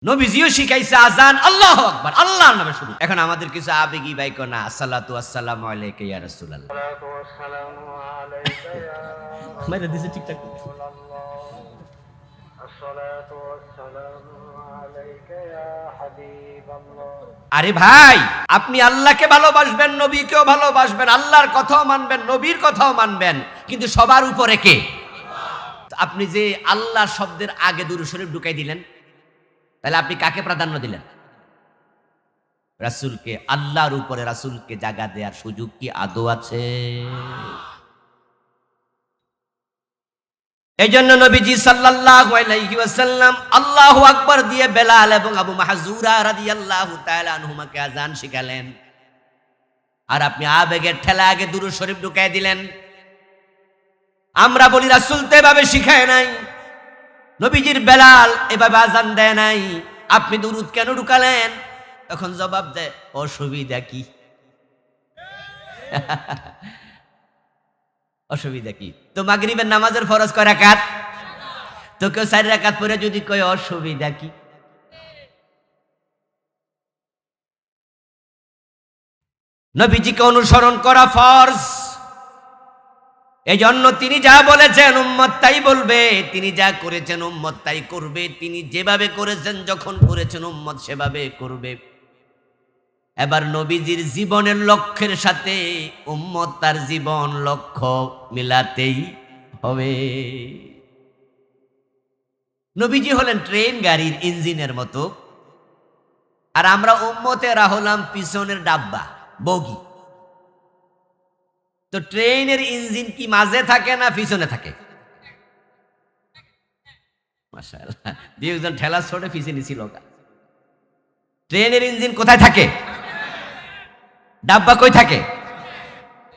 নবীজিও শিখাইছে আজান আল্লাহু আকবার, আল্লাহর নামে শুরু। এখন আমাদের কিছু আবেগী বাইক না, আসসালাতু আসসালামু আলাইকা ইয়া রাসূলুল্লাহ। মাইরা দিছে ঠিকঠাক। আরে ভাই, আপনি আল্লাহকে ভালোবাসবেন, নবীকেও ভালোবাসবেন, আল্লাহর কথাও মানবেন, নবীর কথাও মানবেন, কিন্তু সবার উপরে কে? আপনি যে আল্লাহ শব্দের আগে দুরূদ শরীফ ঢুকাই দিলেন, তাহলে আপনি কাকে প্রাধান্য দিলেন? রাসূলকে। আল্লাহর উপরে রাসূলকে জায়গা দেওয়ার সুযোগ কি আদৌ আছে? এইজন্য নবীজি সাল্লাল্লাহু আলাইহি ওয়াসাল্লাম আল্লাহু আকবার দিয়ে বেলাল এবং আবু মাহজুরা রাদিয়াল্লাহু তাআলা আনহুমাকে আযান শিখালেন, আর আপনি আবেগের ঠেলা আগে দুরূদ শরীফ ঢুকাই দিলেন। আমরা বলি রাসূল তো এভাবে শিখায় নাই, নবীজির বেলাল এভাবে আযান দেয় নাই, আপনি দুরূদ কেন ঢুকালেন? তখন জবাব দেয়, অসুবিধা কি? অসুবিধা কি? তো মাগরিবের নামাজের ফরজ কয় রাকাত, তো কেউ 4 রাকাত পড়ে যদি কয় অসুবিধা কি? নবীজিকে অনুসরণ করা ফরজ। এজন্য তিনি যা বলেছেন উম্মত তাই বলবে, তিনি যা করেছেন উম্মত তাই করবে, তিনি যেভাবে করেছেন যখন করেছেন উম্মত সেভাবে করবে। এবার নবীজির জীবনের লক্ষ্যের সাথে উম্মত তার জীবন লক্ষ্য মিলাতেই হবে। নবীজি হলেন ট্রেন গাড়ির ইঞ্জিনের মতো, আর আমরা উম্মতেরা হলাম পিছনের ডাব্বা, বগি। তো ট্রেনের ইঞ্জিন কি মাঝে থাকে না পিছনে থাকে? মাশাআল্লাহ, দুইজন ঠেলা ছোটে পিছনে ছিল। ট্রেনের ইঞ্জিন কোথায় থাকে? ডাব্বা কই থাকে?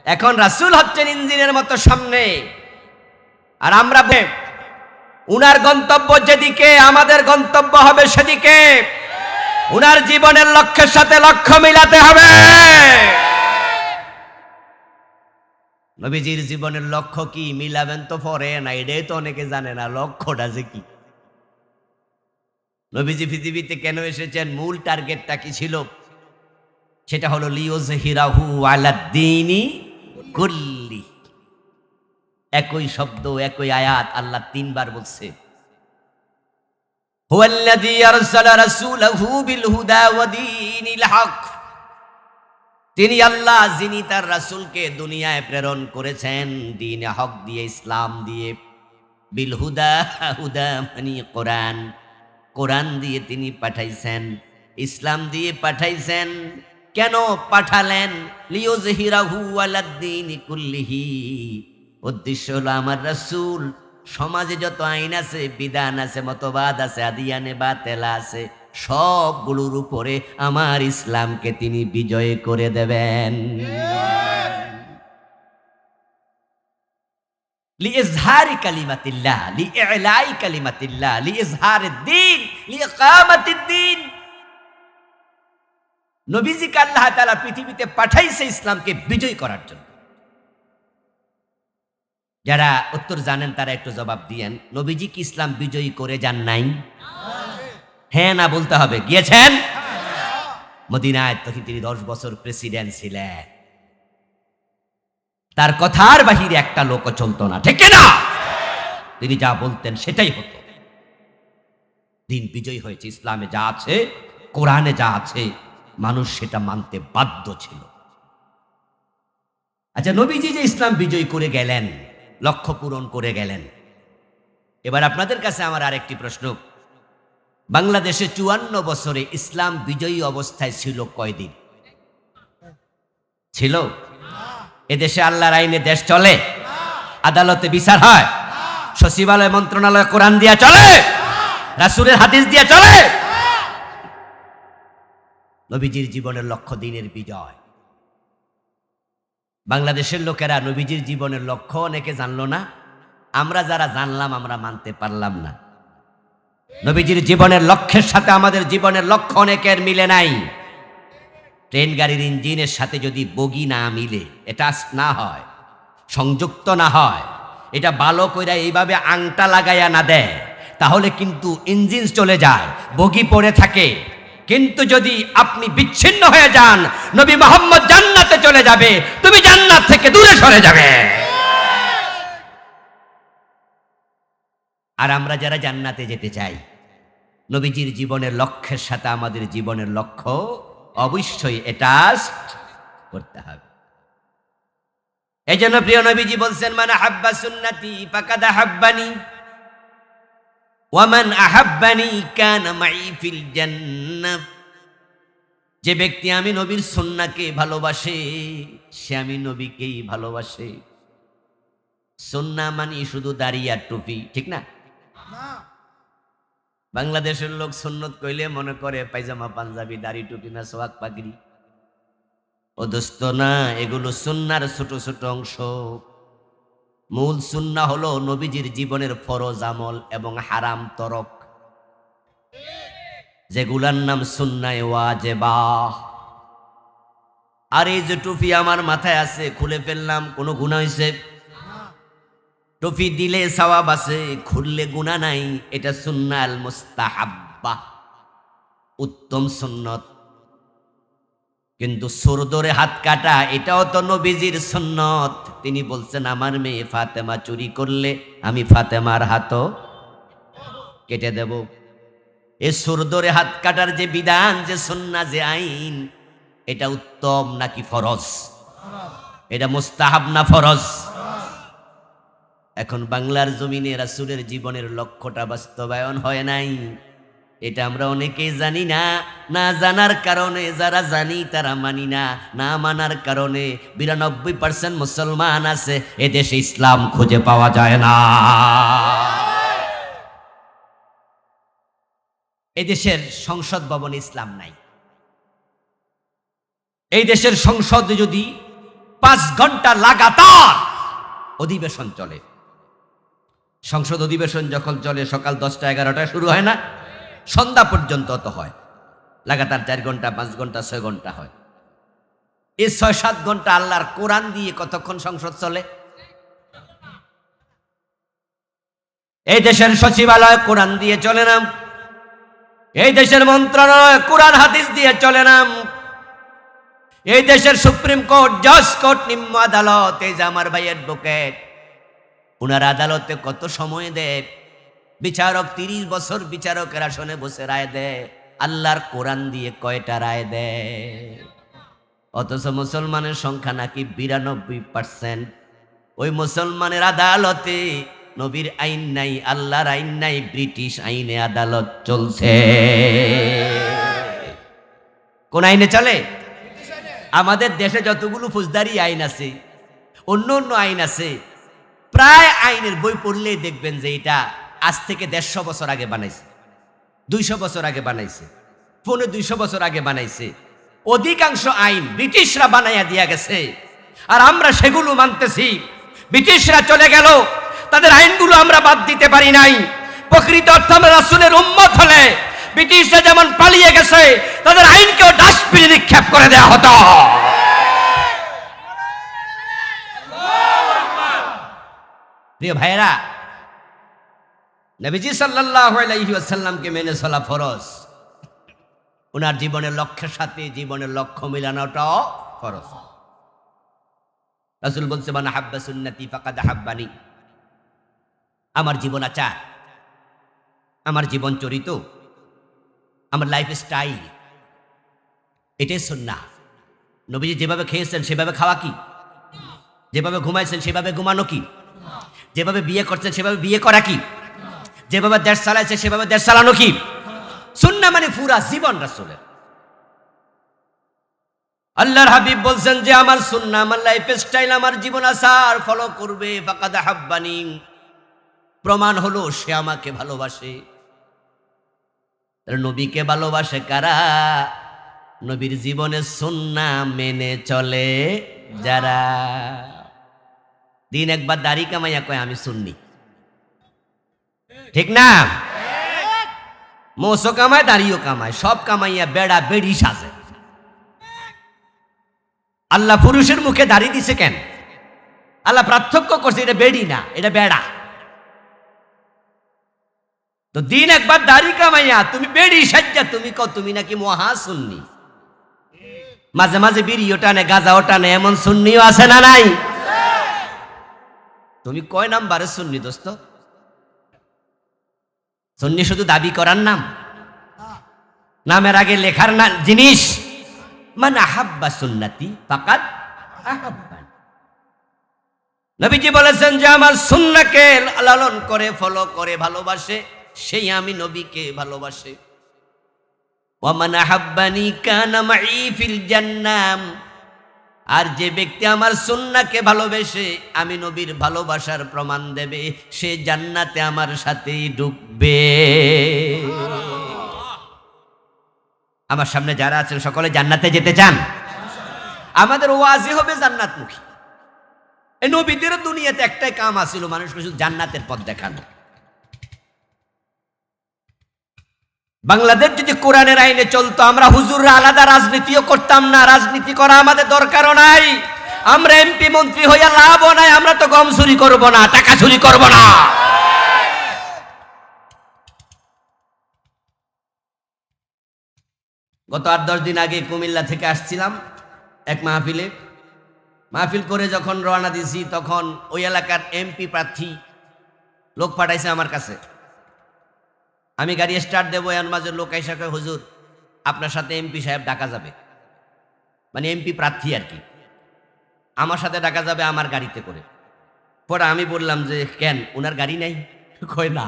এখন রাসূল হচ্ছেন ইঞ্জিনের মতো সামনে, আর আমরা উনার গন্তব্য যেদিকে আমাদের গন্তব্য হবে সেদিকে। উনার জীবনের লক্ষ্যের সাথে লক্ষ্য মিলাতে হবে। নবীজির জীবনের লক্ষ্য কি মিলাবেন তো পরে না, এটাই তো অনেকে জানে না লক্ষ্যটা যে কি। নবীজি পৃথিবীতে কেন এসেছেন, মূল টার্গেটটা কি ছিল? সেটা হলো লিইয়ুযহিরাহু আলাদ-দীনি কুল্লি। একই শব্দ, একই আয়াত আল্লাহ 3 বার বলছে। হুয়াল্লাযী আরসালা রাসূলাহু বিল হুদা ওয়া দীনিল হক। তিনি আল্লাহ, যিনি তার রাসূলকে দুনিয়ায় প্রেরণ করেছেন দ্বীনে হক দিয়ে, ইসলাম দিয়ে। বিল হুদা, হুদা মানে কোরআন, কোরআন দিয়ে তিনি পাঠাইছেন, ইসলাম দিয়ে পাঠাইছেন। কেন পাঠালেন? লিইয়ুযহিরাহু আলাদ-দীনি কুল্লিহি। উদ্দেশ্য হলো আমার রাসূল সমাজে যত আইন আছে, বিধান আছে, মতবাদ আছে, আদিয়ানে বাতেলা আছে, সবগুলোর উপরে আমার ইসলামকে তিনি বিজয় করে দেবেন। লিইজহারি কালিমাতিল্লাহ, লিইলাই কালিমাতিল্লাহ, লিইজহারিদ্দীন, লিইকামাতিদ্দীন। নবীজিকে আল্লাহ তাআলা পৃথিবীতে পাঠাইছে ইসলামকে বিজয় করার জন্য। যারা উত্তর জানেন তারা একটু জবাব দিয়েন, নবীজি কি ইসলাম বিজয়ী করে যান নাই? হ্যাঁ না বলতে হবে। গিয়েছেন মদিনায়, তখন তিনি 10 বছর প্রেসিডেন্ট ছিলেন। তার কথার বাহিরে একটা লোকও চলতো না, ঠিক না? তিনি যা বলতেন সেটাই হতো। দিন বিজয় হয়েছে। ইসলামে যা আছে, কোরআনে যা আছে, মানুষ সেটা মানতে বাধ্য ছিল। আচ্ছা, নবীজি যে ইসলাম বিজয় করে গেলেন, লক্ষ্য পূরণ করে গেলেন, এবার আপনাদের কাছে আমার আরেকটি প্রশ্ন। বাংলাদেশে 54 বছরে ইসলাম বিজয়ী অবস্থায় ছিল কয়দিন? ছিল? এদেশে আল্লাহর আইনে দেশ চলে? আদালতে বিচার হয়? সচিবালয় মন্ত্রণালয় কোরআন দিয়া চলে? রাসূলের হাদিস দিয়া চলে? নবীজির জীবনের লক্ষ্য দিনের বিজয়। বাংলাদেশের লোকেরা নবীজির জীবনের লক্ষ্য অনেকে জানলো না। আমরা যারা জানলাম আমরা মানতে পারলাম না। নবীজির জীবনের লক্ষ্যের সাথে আমাদের জীবনের লক্ষ্য অনেকের মিলে নাই। ট্রেন গাড়ির ইঞ্জিনের সাথে যদি বগি না মিলে, এটা না হয়, সংযুক্ত না হয়, এটা ভালো কইরা এইভাবে আংটা লাগাইয়া না দেয়, তাহলে কিন্তু ইঞ্জিন চলে যায়, বগি পড়ে থাকে। কিন্তু যদি আপনি বিচ্ছিন্ন হয়ে যান, নবী মুহাম্মদ জান্নাতে চলে যাবে, তুমি জান্নাত থেকে দূরে সরে যাবে। আর আমরা যারা জান্নাতে যেতে চাই, নবীজির জীবনের লক্ষ্যের সাথে আমাদের জীবনের লক্ষ্য অবশ্যই অ্যাটাচ করতে হবে। এই জন্য প্রিয় নবীজি বলছেন, মান আহাব্বা সুন্নতি ফাকাদ আহাব্বানি ওয়া মান আহাব্বানি কানা মাই ফিল জান্নাহ। যে ব্যক্তি আমি নবীর সুন্নাহকে ভালোবাসে, সে আমি নবীকেই ভালোবাসে। সুন্নাহ মানে শুধু দাড়ি আর টুপি, ঠিক না? বাংলাদেশের লোক সুন্নত কইলে মনে করে পায়জামা পাঞ্জাবি, দাড়ি টুপি, মেসওয়াক পাগড়ি। ও দোস্ত না, এগুলো সুন্নাহর ছোট ছোট অংশ। মূল সুন্নাহ হলো নবীজির জীবনের ফরজ আমল এবং হারাম তরক, যেগুলার নাম সুন্নাহ ওয়াজিবা। আর এই যে টুপি আমার মাথায় আছে, খুলে ফেললাম, কোনো গুনাহ হইছে? টুপি দিলে সওয়াব আছে, খুললে গুনাহ নাই। এটা সুন্নাহ আল মুস্তাহাব্বা, উত্তম সুন্নত। কিন্তু সুর ধরে হাত কাটা, এটাও তো নবীজির সুন্নত। তিনি বলছেন, আমার মেয়ে ফাতেমা চুরি করলে আমি ফাতেমার হাতও কেটে দেব। এ সুর ধরে হাত কাটার যে বিধান, যে সুন্নাহ, যে আইন, এটা উত্তম নাকি ফরজ? এটা মুস্তাহাব না ফরজ? এখন বাংলার জমিনে রাসূলের জীবনের লক্ষ্যটা বাস্তবায়ন হয় নাই, এটা আমরা অনেকেই জানি না। না জানার কারণে যারা জানি তারা মানি না, না মানার কারণে 92% মুসলমান আছে, এদেশে ইসলাম খুঁজে পাওয়া যায় না। এদেশের সংসদ ভবনে ইসলাম নাই। এই দেশের সংসদে যদি 5 ঘন্টা লাগাতার অধিবেশন চলে, সংসদ অধিবেশন যখন চলে সকাল 10টা-11টায় শুরু হয় না, সন্ধ্যা পর্যন্ত তো হয়, লাগাতার 4 ঘন্টা 5 ঘন্টা 6 ঘন্টা হয়। এই 6-7 ঘন্টা আল্লাহর কোরআন দিয়ে কতক্ষণ সংসদ চলে? এই দেশের সচিবালয় কোরআন দিয়ে চলে না, এই দেশের মন্ত্রণালয় কোরআন হাদিস দিয়ে চলে না, এই দেশের সুপ্রিম কোর্ট, জজ কোর্ট, নিম্ন আদালত, এই যে আমার ভাই অ্যাডভোকেট, উনার আদালতে কত সময় দেয়? বিচারক 30 বছর বিচারকের আসনে বসে রায় দেয়, আল্লাহর কোরআন দিয়ে কয়টা রায় দেয়? অথচ মুসলমানের সংখ্যা নাকি 92%। ওই মুসলমানের আদালতে নবীর আইন নাই, আল্লাহর আইন নাই, ব্রিটিশ আইনে আদালত চলছে। কোন আইনে চলে? আমাদের দেশে যতগুলো ফৌজদারি আইন আছে, অন্য অন্য আইন আছে, প্রায় আইনের বই পড়লেই দেখবেন যে এটা আজ থেকে 150 বছর আগে বানাইছে, 200 বছর আগে বানাইছে, 200 বছর আগে বানাইছে। অধিকাংশ আইন ব্রিটিশরা বানাইয়া দিয়া গেছে, আর আমরা সেগুলো মানতেছি। ব্রিটিশরা চলে গেল, তাদের আইনগুলো আমরা বাদ দিতে পারি নাই। প্রকৃত অর্থে আমরা রাসূলের উম্মত হলে ব্রিটিশরা যেমন পালিয়ে গেছে, তাদের আইনকেও ডাস্টবিনে নিক্ষেপ করে দেওয়া হতো। প্রিয় ভাইরা, নবীজি সাল্লাল্লাহু আলাইহি ওয়াসাল্লামকে মেনে চলা ফরজ। ওনার জীবনের লক্ষ্যের সাথে জীবনের লক্ষ্য মিলানোটাও ফরজ। রাসূল বলছে, মান আহাব্বা সুন্নতি ফাকাদ আহাব্বানি। আমার জীবন আচার, আমার জীবন চরিত, আমার লাইফ স্টাইল, এটাই সুন্নাহ। নবীজি যেভাবে খেয়েছেন সেভাবে খাওয়া কি? যেভাবে ঘুমাইছেন সেভাবে ঘুমানো কি? যেভাবে বিয়ে করছেন সেভাবে বিয়ে করা কি? যেভাবে দেশ চালাইছে সেভাবে দেশ চালানো কি? সুন্নাহ মানে পুরা জীবন রাসূলের। আল্লাহর হাবিব বলছেন যে আমার সুন্নাহ, আমার লাইফ স্টাইল, আমার জীবন আচার ফলো করবে, ফাকাদ আহাব্বানি। প্রমাণ হলো সে আমাকে ভালোবাসে। নবীকে ভালোবাসে কারা? নবীর জীবনের সুন্নাহ মেনে চলে যারা। দিন একবার দাড়ি কামাইয়া কয় আমি সুন্নি, ঠিক না? মোসও কামায়, দাড়িও কামায়, সব কামাইয়া বেড়া বেড়ি সাজে। আল্লাহ পুরুষের মুখে দাড়ি দিছে কেন? আল্লাহ পার্থক্য করছে, এটা বেড়ি না, এটা বেড়া। তো দিন একবার দাড়ি কামাইয়া তুমি বেড়ি সাজ্জা তুমি কও তুমি নাকি মহা সুন্নি, মাঝে মাঝে বিড়িও টানে গাঁজাও টানে, এমন সুন্নিও আছে না নাই? তুমি কয় নাম্বারে সুন্নি দোস্ত? সুন্নি শুধু দাবি করার নাম? নামের আগে লেখার না জিনিস। মান আহাব্বা সুন্নতি ফাকাদ আহাব্বান। নবীজি বলেছেন যে আমার সুন্নাহকে লালন করে ফলো করে ভালোবাসে সেই আমি নবীকে ভালোবাসে। ওয়া মান আহাব্বানি কানা মাই ফিল জান্নাম। আর যে ব্যক্তি আমার সুন্নাহকে ভালোবেসে আমি নবীর ভালোবাসার প্রমাণ দেবে সে জান্নাতে আমার সাথেই ঢুকবে। আমার সামনে যারা আছেন সকলে জান্নাতে যেতে চান? আমাদের ওয়াজি হবে জান্নাতমুখী। এই নবীদের দুনিয়াতে একটাই কাম আছিল, মানুষকে শুধু জান্নাতের পথ দেখানো। বাংলাদেশ যদি কোরআনের আইনে চলতো আমরা হুজুররা আলাদা রাজনীতিও করতাম না, রাজনীতি করা আমাদের দরকারও নাই। আমরা এমপি মন্ত্রী হইয়া লাভও নাই, আমরা তো গম চুরি করবো না, টাকা চুরি করবো না। গত 8-10 দিন আগে কুমিল্লা থেকে আসছিলাম এক মাহফিল করে যখন রওনা দিয়েছি তখন ওই এলাকার এমপি প্রার্থী লোক পাঠাইছে আমার কাছে। আমি গাড়ি স্টার্ট দেবো, এর মাঝে লোক এসে কয় হুজুর আপনার সাথে এমপি সাহেব ডাকা যাবে, মানে এমপি প্রার্থী আর কি, আমার সাথে ডাকা যাবে আমার গাড়িতে করে। পরে আমি বললাম যে কেন ওনার গাড়ি নাই? কয় না।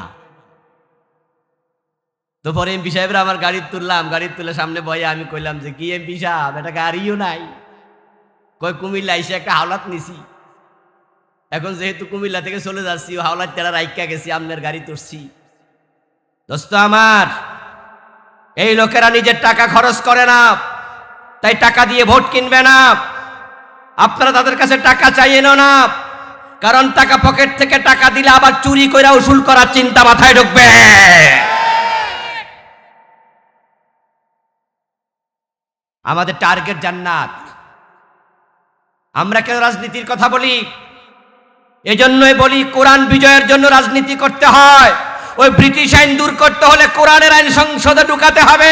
তো পরে এমপি সাহেবরা আমার গাড়ি তুললাম, গাড়ি তুলে সামনে বয়ে আমি কইলাম যে কি এমপি সাহেব এটা গাড়িও নাই? কয় কুমিল্লা এসে একটা হাওলাত নিছি, এখন যেহেতু কুমিল্লা থেকে চলে যাচ্ছি হাওলাত তেরা রাইকা গেছি, আপনার গাড়ি তুলছি। দোস্ত আমার, এই লোকেরা নিজের টাকা খরচ করে না, তাই টাকা দিয়ে ভোট কিনবে না। আপনারা তাদের কাছে টাকা চাইয়েন না, কারণ টাকা পকেট থেকে টাকা দিলে আবার চুরি করে উসুল করার চিন্তা মাথায় ঢুকবে। আমাদের টার্গেট জান্নাত। আমরা কেন রাজনীতির কথা বলি? এজন্যই বলি কোরআন বিজয়ের জন্য রাজনীতি করতে হয়। ওই ব্রিটিশ আইন দূর করতে হলে কোরআনের আইন সংসদে ঢুকাতে হবে,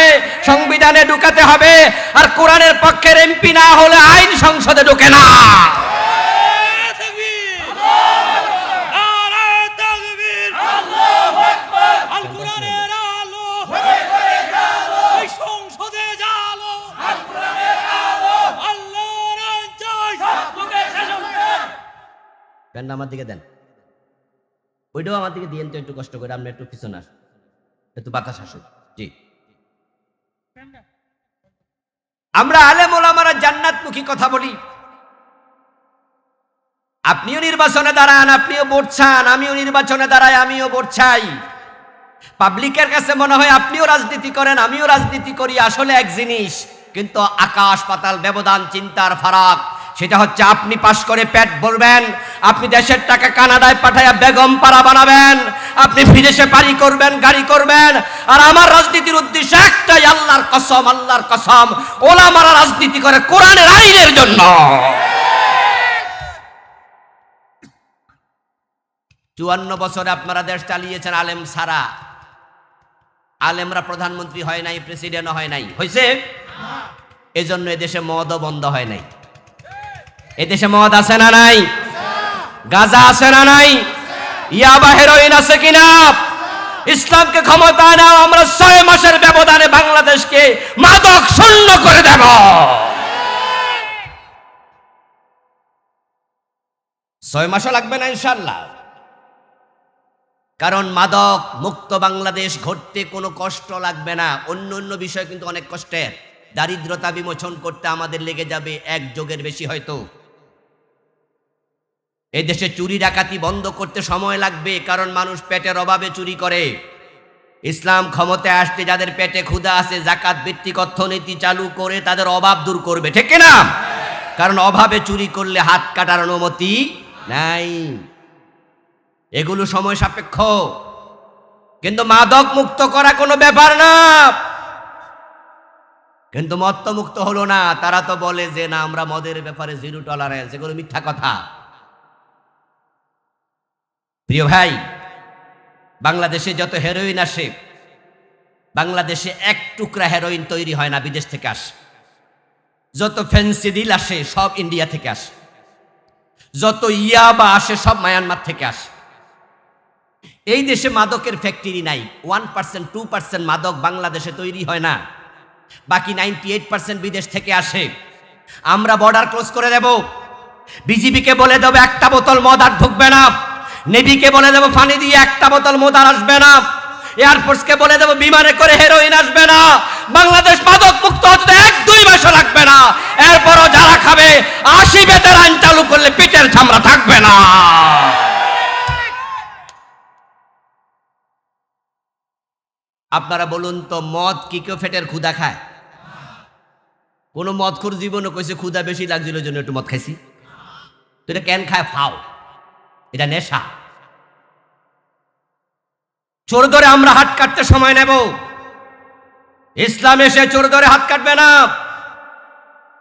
সংবিধানে ঢুকাতে হবে। আর কোরআনের পক্ষের এমপি না হলে আইন সংসদে ঢুকে না। প্যান্ডা আমার দিকে দেন, ওইটাও আমার দিকে দিয়েন তো একটু কষ্ট করে, আপনি একটু পিছনে আসুন, একটু বাতাস আসুন। জি, আমরা আলেম ওলামারা জান্নাতমুখী কথা বলি। আপনিও নির্বাচনে দাঁড়ান, আপনিও ভোট চান, আমিও নির্বাচনে দাঁড়াই, আমিও ভোট চাই। পাবলিকের কাছে মনে হয় আপনিও রাজনীতি করেন, আমিও রাজনীতি করি, আসলে এক জিনিস, কিন্তু আকাশ পাতাল ব্যবধান, চিন্তার ফারাক। সেটা হচ্ছে আপনি পাশ করে পেট ভরবেন, আপনি দেশের টাকা কানাডায় পাঠাইয়া বেগম পাড়া বানাবেন, আপনি বিদেশে বাড়ি করবেন, গাড়ি করবেন। আর আমার রাজনীতির উদ্দেশ্য একটাই, আল্লাহর কসম, আল্লাহর কসম, ওলামারা রাজনীতি করে কোরআনের আইনের জন্য। 54 বছরে আপনারা দেশ চালিয়েছেন আলেম ছাড়া। আলেমরা প্রধানমন্ত্রী হয় নাই, প্রেসিডেন্ট হয় নাই, হয়েছে? এজন্য এদেশে মদও বন্ধ হয় নাই। এদেশে মদ আছে না নাই? গাঁজা আছে না নাই? ইয়াবা হেরোইন আছে কিনা? ইসলামকে ক্ষমতা নাও, আমরা 6 মাসের ব্যবধানে বাংলাদেশকে মাদক শূন্য করে দেব। 6 মাসও লাগবে না ইনশাআল্লাহ, কারণ মাদক মুক্ত বাংলাদেশ ঘটতে কোনো কষ্ট লাগবে না। অন্য অন্য বিষয় কিন্তু অনেক কষ্টের। দারিদ্রতা বিমোচন করতে আমাদের লেগে যাবে 1 যুগের বেশি হয়তো। এই দেশে চুরি ডাকাতি বন্ধ করতে সময় লাগবে, কারণ মানুষ পেটের অভাবে চুরি করে। ইসলাম ক্ষমতায় আসতে যাদের পেটে ক্ষুধা আছে যাকাত ভিত্তিক অর্থনীতি চালু করে তাদের অভাব দূর করবে, ঠিক না? কারণ অভাবে চুরি করলে হাত কাটার অনুমতি নাই। এগুলো সময় সাপেক্ষ, কিন্তু মাদক মুক্ত করা কোনো ব্যাপার না। কিন্তু মদ তো মুক্ত হলো না। তারা তো বলে যে না আমরা মদের ব্যাপারে 0 টলারেন্স, এগুলো মিথ্যা কথা। প্রিয় ভাই, বাংলাদেশে যত হেরোইন আসে, বাংলাদেশে এক টুকরা হেরোইন তৈরি হয় না, বিদেশ থেকে আসে। যত ফেন্সিডিল আসে সব ইন্ডিয়া থেকে আসে, যত ইয়াবা আসে সব মায়ানমার থেকে আসে। এই দেশে মাদকের ফ্যাক্টরি নাই। 1% 2% মাদক বাংলাদেশে তৈরি হয় না, বাকি 98% বিদেশ থেকে আসে। আমরা বর্ডার ক্লোজ করে দেব, বিজিবিকে বলে দেবো একটা বোতল মদ আর ঢুকবে না, নেভিকে বলে দেবো পানি দিয়ে একটা বোতল মদ আর আসবে না, এয়ারফোর্সকে বলে দেবো বিমানে করে হেরোইন আসবে না। বাংলাদেশ মাদক মুক্ত হতে 1-2 মাসও লাগবে না। এরপরও যারা খাবে 80 বেতের আইন চালু করলে পিঠের চামড়া থাকবে না। আপনারা বলুন তো, মদ কি কেউ পেটের ক্ষুধা খায়? কোন মদখোর জীবনে কইছে ক্ষুধা বেশি লাগছিল জন্য একটু মদ খাইছি? তো এটা কেন খায়? ফাও, এটা নেশা। চোর ধরে আমরা হাত কাটতে সময় নেব, ইসলাম এসে চোর ধরে হাত কাটবে না।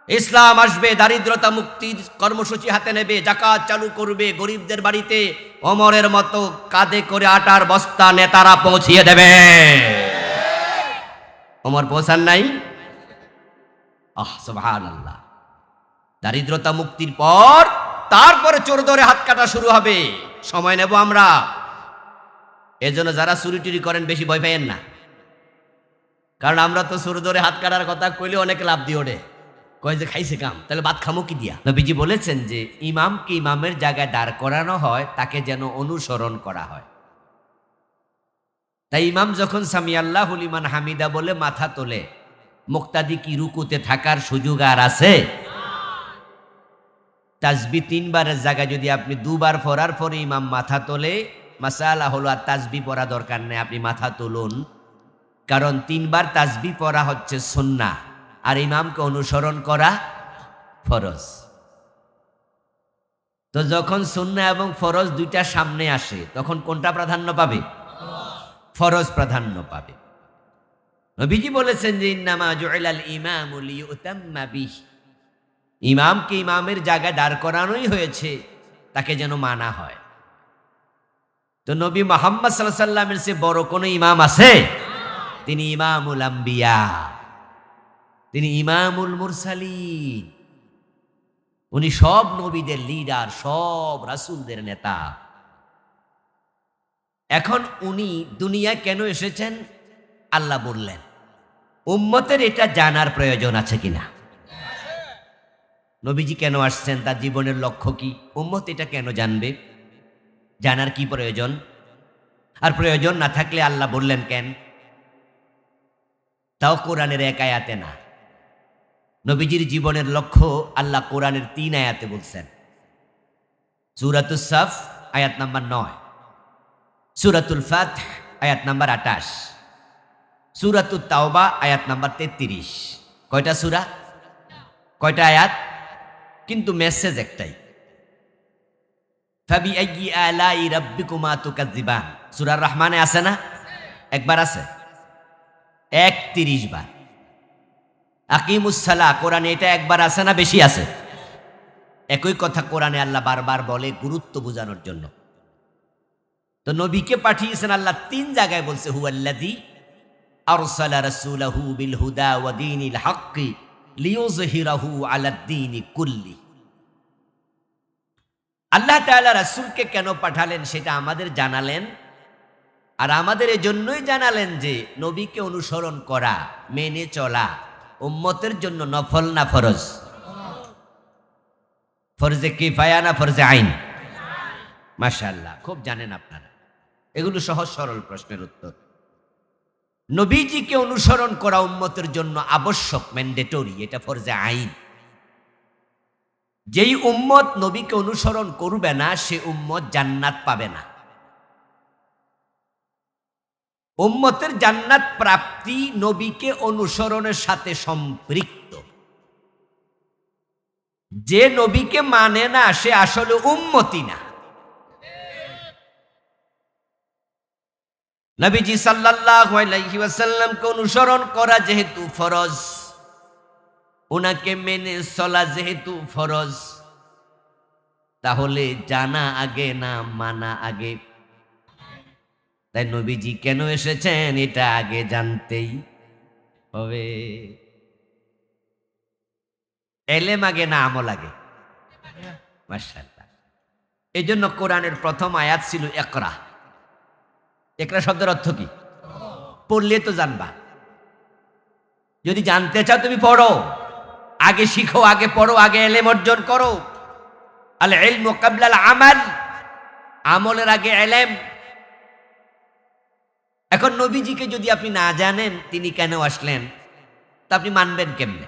ইসলাম আসবে, দারিদ্রতা মুক্তির কর্মসূচি হাতে নেবে, যাকাত চালু করবে, গরিবদের বাড়িতে ওমরের মতো কাঁধে করে আটার বস্তা নেতারা পৌঁছিয়ে দেবে। ওমর পৌঁছান নাই? সুবহানাল্লাহ। দারিদ্রতা মুক্তির পর তারপরে চোর ধরে হাত কাটা শুরু হবে, সময় নেব আমরা। এজন্য যারা চুরি টুরি করেন বেশি ভয় পাইয়েন না, কারণ আমরা তো চোর ধরে হাত কাটার কথা কইলে অনেক লাভ দিয়ে ওঠে, কয় যে খাইছে কাম, তাহলে ভাত খামো কি দিয়া? নবীজি বলেছেন যে ইমামকে ইমামের জায়গায় দাঁড় করানো হয় তাকে যেন অনুসরণ করা হয়। তাই ইমাম যখন সামি আল্লাহু লিমান হামিদা বলে মাথা তোলে, মুক্তাদি কি রুকুতে থাকার সুযোগ আর আছে? তাসবি 3 বারের জায়গায় যদি আপনি 2 বার পড়ার পরে ইমাম মাথা তোলে, মাসালা হলো আর তাসবি পড়া দরকার নেই, আপনি মাথা তুলুন। কারণ 3 বার তাসবি পড়া হচ্ছে সুন্নাহ, আর ইমামকে অনুসরণ করা ফরজ। তো যখন সুন্নাহ এবং ফরজ দুইটা সামনে আসে, তখন কোনটা প্রাধান্য পাবে? ফরজ প্রাধান্য পাবে। নবীজি বলেছেন যে ইন্নামা জুইলাল ইমামু লিয়ুতাম্মা বিহি, ইমামকে ইমামের জায়গায় দাঁড় করানোই হয়েছে তাকে যেন মানা হয়। তো নবী মুহাম্মদ সাল্লাল্লাহু আলাইহি ওয়াসাল্লামের চেয়ে বড় কোনো ইমাম আছে? তিনি ইমামুল আম্বিয়া, তিনি ইমামুল মুরসালিন, উনি সব নবীদের লিডার, সব রাসূলদের নেতা। এখন উনি দুনিয়া কেন এসেছেন আল্লাহ বললেন। উম্মতের এটা জানার প্রয়োজন আছে কিনা? নবীজি কেন আসছেন, তার জীবনের লক্ষ্য কি, উম্মত এটা কেন জানবে? জানার কি প্রয়োজন? আর প্রয়োজন না থাকলে আল্লাহ বললেন কেন? তাও কোরআনের 1 আয়াতে না। নবীজির জীবনের লক্ষ্য আল্লাহ কোরআনের 3 আয়াতে বলছেন। সূরাতুস সাফ আয়াত নাম্বার 9, সূরাতুল ফাতহ আয়াত নাম্বার 28, সূরাতুত তাওবা আয়াত নাম্বার 33। কয়টা সূরা, কয়টা আয়াত? কিন্তু মেসেজ একটাই। ফাবিআইয়ি আলাই রাব্বিকুমা তুকাজ্জিবান, সূরা রহমানে আছে না? একবার আছে? 31 বার। আকিমুস সালাহ কোরআনে এটা একবার আছে না বেশি আছে? একই কথা কোরআনে আল্লাহ বারবার বলে গুরুত্ব বোঝানোর জন্য। তো নবীকে পাঠিয়েছেন আল্লাহ 3 জায়গায় বলছে, হুয়াল্লাযী আরসালা রাসূলাহু বিল হুদা ওয়া দীনিল হাক্কি লিইয়ুযহিরাহু আলাদ দীনি কুল্লি। আল্লাহ তাআলা রাসূলকে কেন পাঠালেন সেটা আমাদের জানালেন, আর আমাদের এজন্যই জানালেন যে নবীকে অনুসরণ করা, মেনে চলা উম্মতের জন্য নফল না ফরজ? ফরজে কিফায়া না ফরজে আইন? মাশাআল্লাহ, খুব জানেন আপনারা। এগুলো সহজ সরল প্রশ্নের উত্তর। নবীজিকে অনুসরণ করা উম্মতের জন্য আবশ্যক, ম্যান্ডেটরি, এটা ফরজে আইন। যেই উম্মত নবীকে অনুসরণ করবে না সে উম্মত জান্নাত পাবে না। উম্মতের জান্নাত প্রাপ্তি নবীকে অনুসরণের সাথে সম্পৃক্ত। যে নবীকে মানে না সে আসলে উম্মতি না। নবীজি সাল্লাল্লাহু আলাইহি ওয়াসাল্লামকে অনুসরণ করা যেহেতু ফরজ, ওনাকে মেনে চলা যেহেতু ফরজ, তাহলে জানা আগে না মানা আগে? তাই নবীজি কেন এসেছেন এটা আগে জানতেই হবে। এলেম আগে না আমল আগে? মাশাআল্লাহ। এই জন্য কোরআনের প্রথম আয়াত ছিল ইকরা। ইকরা শব্দের অর্থ কি? পড়লে তো জানবা। যদি জানতে চাও তুমি পড়ো, আগে শিখো, আগে পড়ো, আগে এলেম অর্জন করো। আল ইলমু ক্বাবলা আল আমাল, আমলের আগে এলেম। এখন নবীজিকে যদি আপনি না জানেন তিনি কেন আসলেন, তা আপনি মানবেন কেমনে?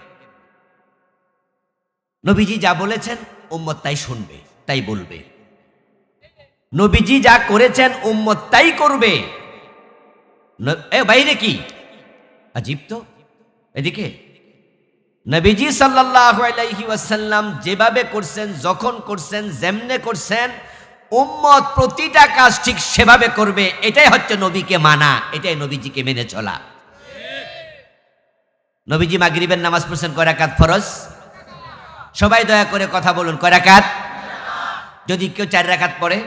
নবীজি যা বলেছেন উম্মত তাই শুনবে, তাই বলবে। নবীজি যা করেছেন উম্মত তাই করবে। বাইরে কি আজীব তো। এদিকে নবীজি সাল্লাল্লাহু আলাইহি ওয়াসাল্লাম যেভাবে করছেন, যখন করছেন, যেমনে করছেন, উম্মত প্রতিটা কাজ ঠিক সেভাবে করবে। এটাই হচ্ছে নবীকে মানা, এটাই নবীজিকে মেনে চলা। নবীজি মাগরিবের নামাজ পড়ছেন কয় রাকাত ফরজ? সবাই দয়া করে কথা বলুন, কয় রাকাত? যদি কেউ 4 রাকাত পড়ে,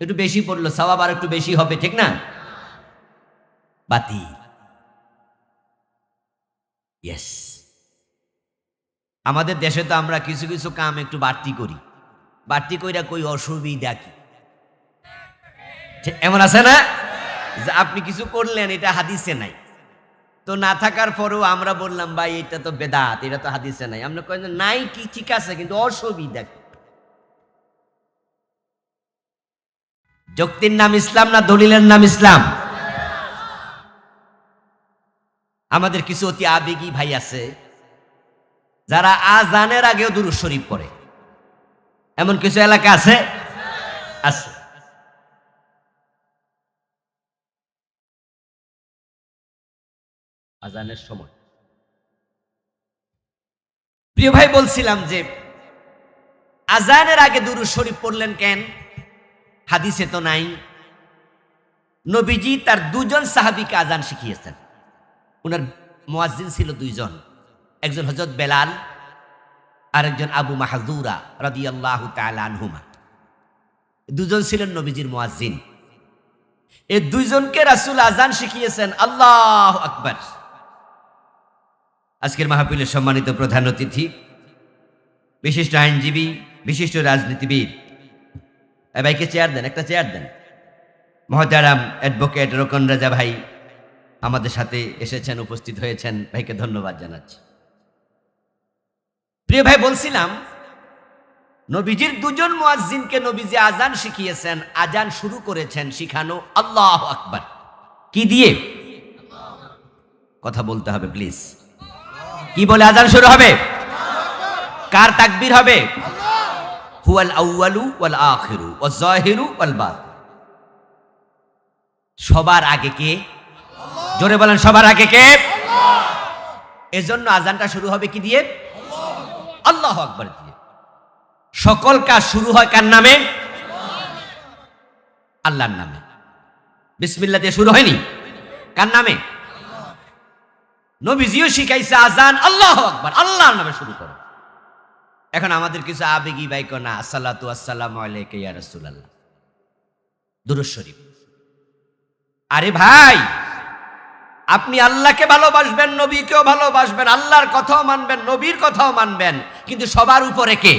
একটু বেশি পড়লো, সওয়াব আর একটু বেশি হবে, ঠিক না? বাতিল। ইয়েস। আমাদের দেশে তো আমরা কিছু কিছু কাম একটু বাড়তি করি, বাড়তি কইরা কই অসুবিধা কি? এমন আছে না যে আপনি কিছু করলেন এটা হাদিসে নাই, তো না থাকার পরেও আমরা বললাম ভাই এটা তো বেদাত, এটা তো হাদিসে নাই। আমরা কই নাই কি, ঠিক আছে, কিন্তু অসুবিধা কি? যুক্তির নাম ইসলাম না দলিলের নাম ইসলাম? আমাদের কিছু অতি আবেগী ভাই আছে যারা আজানের আগেও দুরূদ শরীফ পড়ে। এমন কিছু এলাকা আছে? আছে। আজানের সময় প্রিয় ভাই বলছিলাম যে আজানের আগে দুরূদ শরীফ পড়লেন কেন? হাদিসে তো নাই। নবীজি তার 2 জন সাহাবীকে আজান শিখিয়েছেন। ওনার মুয়াজ্জিন ছিল 2 জন, একজন হযরত বেলাল আর একজন আবু মাহযুরা রাদিয়াল্লাহু তাআলা আনহুমা। 2 জন ছিলেন নবীজির মুয়াজ্জিন। এই 2 জনকে রাসূল আজান শিখিয়েছেন। আল্লাহু আকবার। আজকের মাহফিলের সম্মানিত প্রধান অতিথি, বিশিষ্ট আইনজীবী, বিশিষ্ট রাজনীতিবিদ, ভাইকে চেয়ার দেন, একটা চেয়ার দেন। মহতারাম অ্যাডভোকেট রোকন রাজা ভাই আমাদের সাথে এসেছেন, উপস্থিত হয়েছেন, ভাইকে ধন্যবাদ জানাচ্ছি। প্রিয় ভাই বলছিলাম নবীজির 2 জন মুয়াজ্জিনকে নবীজি আজান শিখিয়েছেন, আজান শুরু করেছেন শিখানো আল্লাহু আকবার। কি দিয়ে? কথা বলতে হবে প্লিজ। কি বলে আজান শুরু হবে? কার তাকবীর হবে? হুয়াল আউয়ালু ওয়াল আখিরু ওয়াজ জাহিরু ওয়াল বাতিন। সবার আগে কে? জোরে বলেন, সবার আগে কে? এজন্য আজানটা শুরু হবে কি দিয়ে? আল্লাহু আকবার দিয়ে। সকল কাজ শুরু হয় কার নামে? আল্লাহর নামে। বিসমিল্লাহ দিয়ে শুরু হয়নি? কার নামে? নবীজিও শিখাইছে আজান আল্লাহু আকবার, আল্লাহর নামে শুরু করো। এখন আমাদের কিছু আবেগী বাইক না, আসসালাতু আসসালামু আলাইকা ইয়া রাসূলুল্লাহ, দুরূদ শরীফ। আরে ভাই, আপনি আল্লাহকে ভালোবাসবেন, নবীকেও ভালোবাসবেন, আল্লাহর কথাও মানবেন, নবীর কথাও মানবেন, কিন্তু সবার উপরে কে?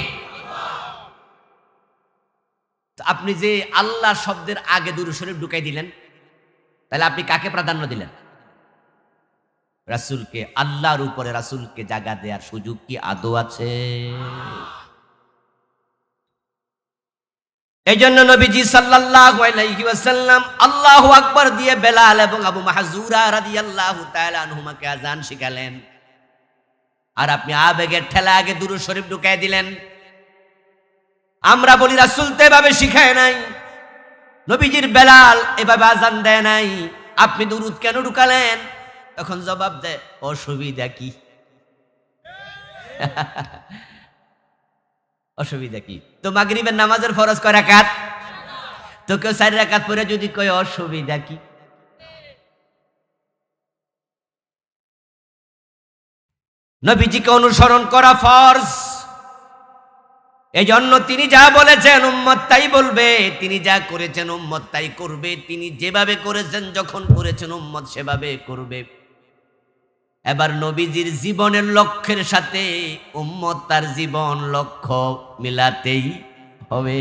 আপনি যে আল্লাহ শব্দের আগে দুরূদ শরীফ ঢুকাই দিলেন, তাহলে আপনি কাকে প্রাধান্য দিলেন? রাসূলকে। আল্লাহর উপরে রাসূলকে জায়গা দেওয়ার সুযোগ কি আদৌ আছে? এইজন্য নবীজি সাল্লাল্লাহু আলাইহি ওয়াসাল্লাম আল্লাহু আকবার দিয়ে বেলাল এবং আবু মাহযুরা রাদিয়াল্লাহু তাআলা আনহুমাকে আযান শিখালেন। আর আপনি আবেগের ঠেলা আগে দুরূদ শরীফ ঢুকাই দিলেন। আমরা বলি রাসূল তো এভাবে শিখায় নাই, নবীজির বেলাল এভাবে আযান দেয় নাই, আপনি দুরূদ কেন ঢুকালেন? তখন জবাব দেয়, অসুবিধা কি? অসুবিধা কি? তো মাগরিবের নামাজের ফরজ কয় রাকাত? তো কেউ 4 রাকাত পড়ে যদি কয় অসুবিধা কি? নবীজিকে অনুসরণ করা ফরজ। এজন্য তিনি যা বলেছেন উম্মত তাই বলবে, তিনি যা করেছেন উম্মত তাই করবে, তিনি যেভাবে করেছেন যখন করেছেন উম্মত সেভাবে করবে। এবার নবীজির জীবনের লক্ষ্যের সাথে উম্মত তার জীবন লক্ষ্য মিলাতেই হবে।